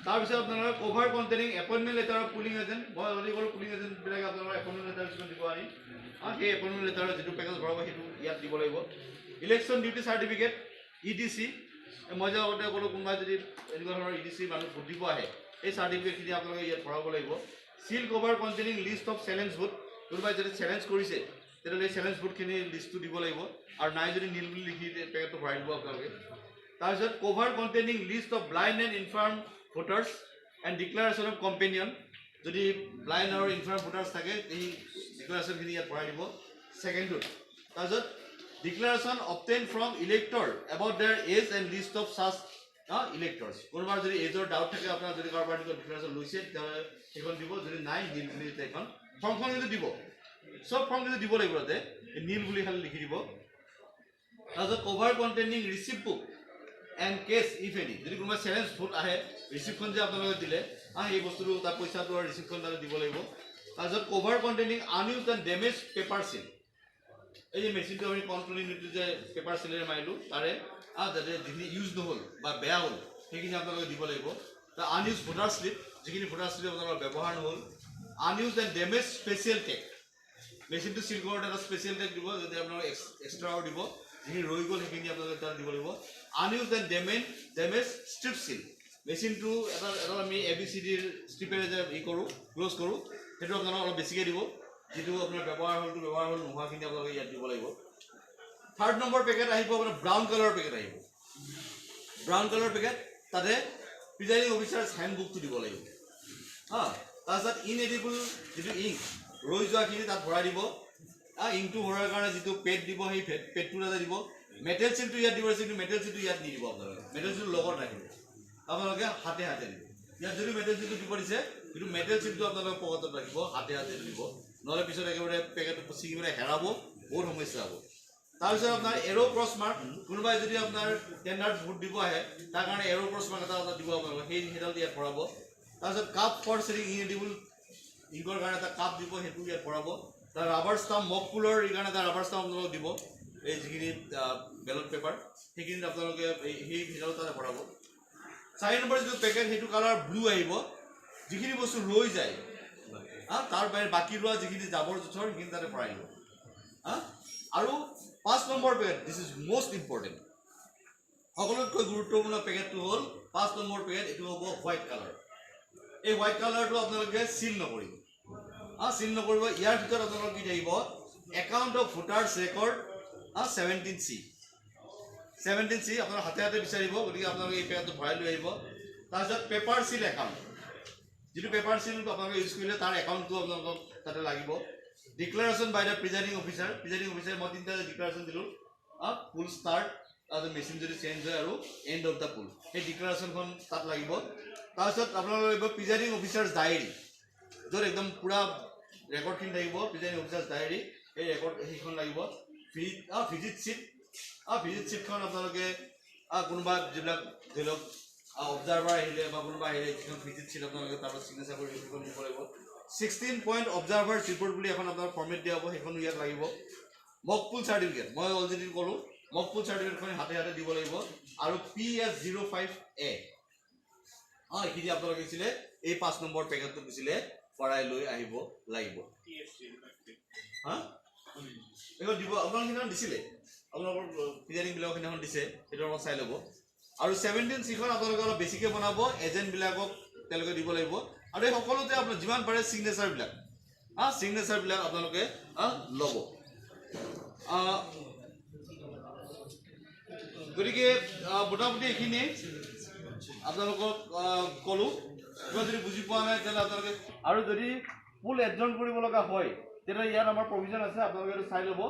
Speaker 1: তাৰপিছত আপোনালোকে cover containing appointment letter of polling agent মই অলৰেডি ক'লোঁ পুলিং এজেণ্টবিলাকে আপোনালোকৰ এপইণ্টমেণ্ট লেটাৰ কিছুমান দিব আনি সেই এপইণ্টমেণ্ট লেটাৰৰ যিটো পেকেজ ভৰাব সেইটো ইয়াত দিব লাগিব ইলেকশ্যন ডিউটি চাৰ্টিফিকেট EDC মই যে আগতে ক'লোঁ কোনোবাই যদি এনেকুৱা ধৰণৰ EDC মানুহ ভোট দিব আহে এই চাৰ্টিফিকেটখিনি আপোনালোকে ইয়াত ভৰাব লাগিব seal cover containing list of challenge vote কোনোবাই যদি চেলেঞ্জ কৰিছে তেতিয়াহ'লে এই চেলেঞ্জ ভোটখিনি লিষ্টটো দিব লাগিব আৰু নাই যদি নীল বুলি লিখি পেকেটটো ভৰাই দিব আপোনালোকে তাৰপিছত cover containing list of blind and infirm voters and declaration of companion যদি ব্লাইণ্ড আৰু ইনফাৰ্ম ভোটাৰ্ছ থাকে এই ডিক্লাৰেশ্যনখিনি ইয়াত ভৰাই দিব ছেকেণ্ডটোত তাৰপিছত declaration obtain from elector about their age and list of such electors কোনোবাৰ যদি এজৰ ডাউট থাকে আপোনাৰ যদি কাৰোবাৰ ডিক্লাৰেশ্যন লৈছে তেতিয়াহ'লে সেইখন দিব যদি নাই নীল বুলি সেইখন ফৰ্মখন কিন্তু দিব চব ফৰ্ম কিন্তু দিব লাগিব তাতে নীল বুলি খালি লিখি দিব তাৰপিছত cover containing receipt book and cash if any যদি কোনোবা চেলেঞ্জ ভোট আহে ৰিচিপ্টখন যে আপোনালোকে দিলে এই বস্তুটো তাৰ পইচাটো আৰু ৰিচিপ্টখন তাতে দিব লাগিব তাৰপিছত cover containing unused and damaged paper seal এই যে মেচিনটো আমি কণ্ট্ৰল ইউনিটটো যে পেপাৰ চিলেৰে মাৰিলোঁ তাৰে যাতে যিখিনি ইউজ নহ'ল বা বেয়া হ'ল সেইখিনি আপোনালোকে দিব লাগিব তাৰ আনইউজ ভোটাৰ শ্লিপ যিখিনি ভোটাৰ শ্লিপ আপোনালোকৰ ব্যৱহাৰ নহ'ল আনইউজ এণ্ড ডেমেজ স্পেচিয়েল টেগ মেচিনটো চিল কৰোঁতে এটা স্পেচিয়েল টেগ দিব যাতে আপোনালোকে এক্সট্ৰাও দিব যিখিনি ৰৈ গ'ল সেইখিনি আপোনালোকে তাত দিব লাগিব আনইউজ এণ্ড ডেমেজ ষ্ট্ৰিপ চিল মেচিনটো এটা আমি ABCDৰ ষ্ট্ৰিপেৰে যে কৰোঁ ক্ল'জ কৰোঁ সেইটো আপোনালোকে অলপ বেছিকৈ দিব যিটো আপোনাৰ ব্যৱহাৰ হ'ল নোহোৱাখিনি আপোনালোকে ইয়াত দিব লাগিব থাৰ্ড নম্বৰ পেকেট আহিব আপোনাৰ ব্ৰাউন কালাৰৰ পেকেট আহিব ব্ৰাউন কালাৰৰ পেকেট তাতে প্ৰিজাইডিং অফিচাৰ্ছ হেণ্ডবুকটো দিব লাগিব তাৰপিছত ইনএডিবল যিটো ইংক ৰৈ যোৱাখিনি তাত ভৰাই দিব ইংকটো ভৰাৰ কাৰণে যিটো পেড দিব সেই পেডটো তাতে দিব মেটেল চিলটো ইয়াত দিব কিন্তু মেটেল চিলটো ইয়াত নিদিব আপোনালোকে মেটেল চিলটো লগত ৰাখিব আপোনালোকে হাতে দিব ইয়াত যদি মেটেল চিলটো দিব দিছে কিন্তু মেটেল চিলটো আপোনালোকে পকেটত ৰাখিব হাতে দিব নহ'লে পিছত একেবাৰে পেকেটটো ছিঙি পেলাই হেৰাব বহুত সমস্যা হ'ব তাৰপিছত আপোনাৰ এৰ' ক্ৰছ মাৰ্ক কোনোবাই যদি আপোনাৰ টেণ্ডাৰত ভোট দিব আহে তাৰ কাৰণে এৰ' ক্ৰছ মাৰ্ক এটা দিব আপোনালোকে সেইডাল ইয়াত ভৰাব তাৰপিছত কাপ ফৰ চেলিং ইনএডিবল ইংকৰ কাৰণে এটা কাপ দিব সেইটো ইয়াত ভৰাব তাৰ ৰাবাৰ ষ্টাম্প মক পুলৰ কাৰণে এটা ৰাবাৰ ষ্টাম্প আপোনালোকে দিব এই যিখিনি বেলট পেপাৰ সেইখিনিত আপোনালোকে সেই ভিতৰত তাতে ভৰাব 4 নম্বৰ যিটো পেকেট সেইটো কালাৰ ব্লু আহিব যিখিনি বস্তু ৰৈ যায় তাৰ বাহিৰে বাকী ৰোৱা যিখিনি জাবৰ জোঁথৰ সেইখিনি তাতে ভৰাই দিব আৰু 5 number packet this is most important সকলোতকৈ গুৰুত্বপূৰ্ণ পেকেটটো হ'ল 5 নম্বৰ পেকেট এইটো হ'ব হোৱাইট কালাৰ এই হোৱাইট কালাৰটো আপোনালোকে চিল নকৰিব ইয়াৰ ভিতৰত আপোনালোকে কি থাকিব account of voters record 17C আপোনাৰ হাতে বিচাৰিব গতিকে আপোনালোকে এই পেকেটটো ভৰাই লৈ আহিব তাৰপিছত পেপাৰ চিল একাউণ্ট যিটো পেপাৰ চিল আপোনালোকে ইউজ কৰিলে তাৰ একাউণ্টটো আপোনালোকক তাতে লাগিব declaration by the presiding officer মই 3টা ডিক্লাৰেশ্যন দিলোঁ পুল ষ্টাৰ্ট তাৰপিছত মেচিন যদি চেঞ্জ হয় আৰু এণ্ড অফ দ্য পুল সেই ডিক্লাৰেশ্যনখন তাত লাগিব তাৰপিছত আপোনালোকে লাগিব প্ৰিজাইডিং অফিচাৰ্ছ ডায়েৰী য'ত একদম পূৰা ৰেকৰ্ডখিনি থাকিব প্ৰিজাইডিং অফিচাৰ্ছ ডায়েৰী এই ৰেকৰ্ড সেইখন লাগিব ভিজিট ছিটখন আপোনালোকে কোনোবা যিবিলাক ধৰি লওক অবজাৰ্ভাৰ আহিলে বা কোনোবা আহিলে যিখন ভিজিট ছিট আপোনালোকে তাৰপৰা চিগনেচাৰ কৰি সেইখন দিব লাগিব 16 পইণ্ট অবজাৰ্ভাৰ ৰিপৰ্ট বুলি এখন আপোনাৰ ফৰ্মেট দিয়া হ'ব সেইখনো ইয়াত লাগিব মকপুল চাৰ্টিফিকেট মই অলৰেডি ক'লোঁ মকপুল চাৰ্টিফিকেটখন হাতে দিব লাগিব আৰু PS05A এইখিনি আপোনালোকে দিছিলে এই 5 নম্বৰ পেকেটটো দিছিলে ভৰাই লৈ আহিব লাগিব এইখন দিব আপোনালোকে সেইদিনাখন দিছিলে আপোনালোকৰ প্ৰিজাইডিংবিলাকক সেইদিনাখন দিছে সেইটো অলপ চাই ল'ব আৰু 17C আপোনালোকে অলপ বেছিকৈ বনাব এজেণ্টবিলাকক তেওঁলোকে দিব লাগিব আৰু এই সকলোতে আপোনাৰ যিমান পাৰে চিগনেচাৰবিলাক আপোনালোকে ল'ব গতিকে মোটামুটি এইখিনি আপোনালোকক ক'লোঁ কিবা যদি বুজি পোৱা নাই তেতিয়াহ'লে আপোনালোকে আৰু যদি পুল এডজন কৰিব লগা হয় তেতিয়াহ'লে ইয়াত আমাৰ প্ৰভিজন আছে আপোনালোকে এইটো চাই ল'ব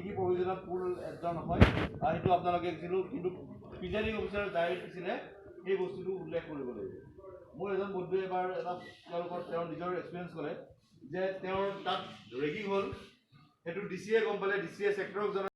Speaker 1: কি প্ৰভিজনত পুল এডজন হয় সেইটো আপোনালোকে কিন্তু প্ৰিজাইডিং অফিচাৰ ডায়েৰীত দিছিলে সেই বস্তুটো উল্লেখ কৰিব লাগিব মোৰ এজন বন্ধুৱে এবাৰ এটা তেওঁলোকৰ তেওঁৰ নিজৰ এক্সপিৰিয়েঞ্চ কৰে যে তেওঁৰ তাত ৰেগিং হ'ল সেইটো ডিচিয়ে গম পালে ডিচিয়ে ছেক্টৰক জনালে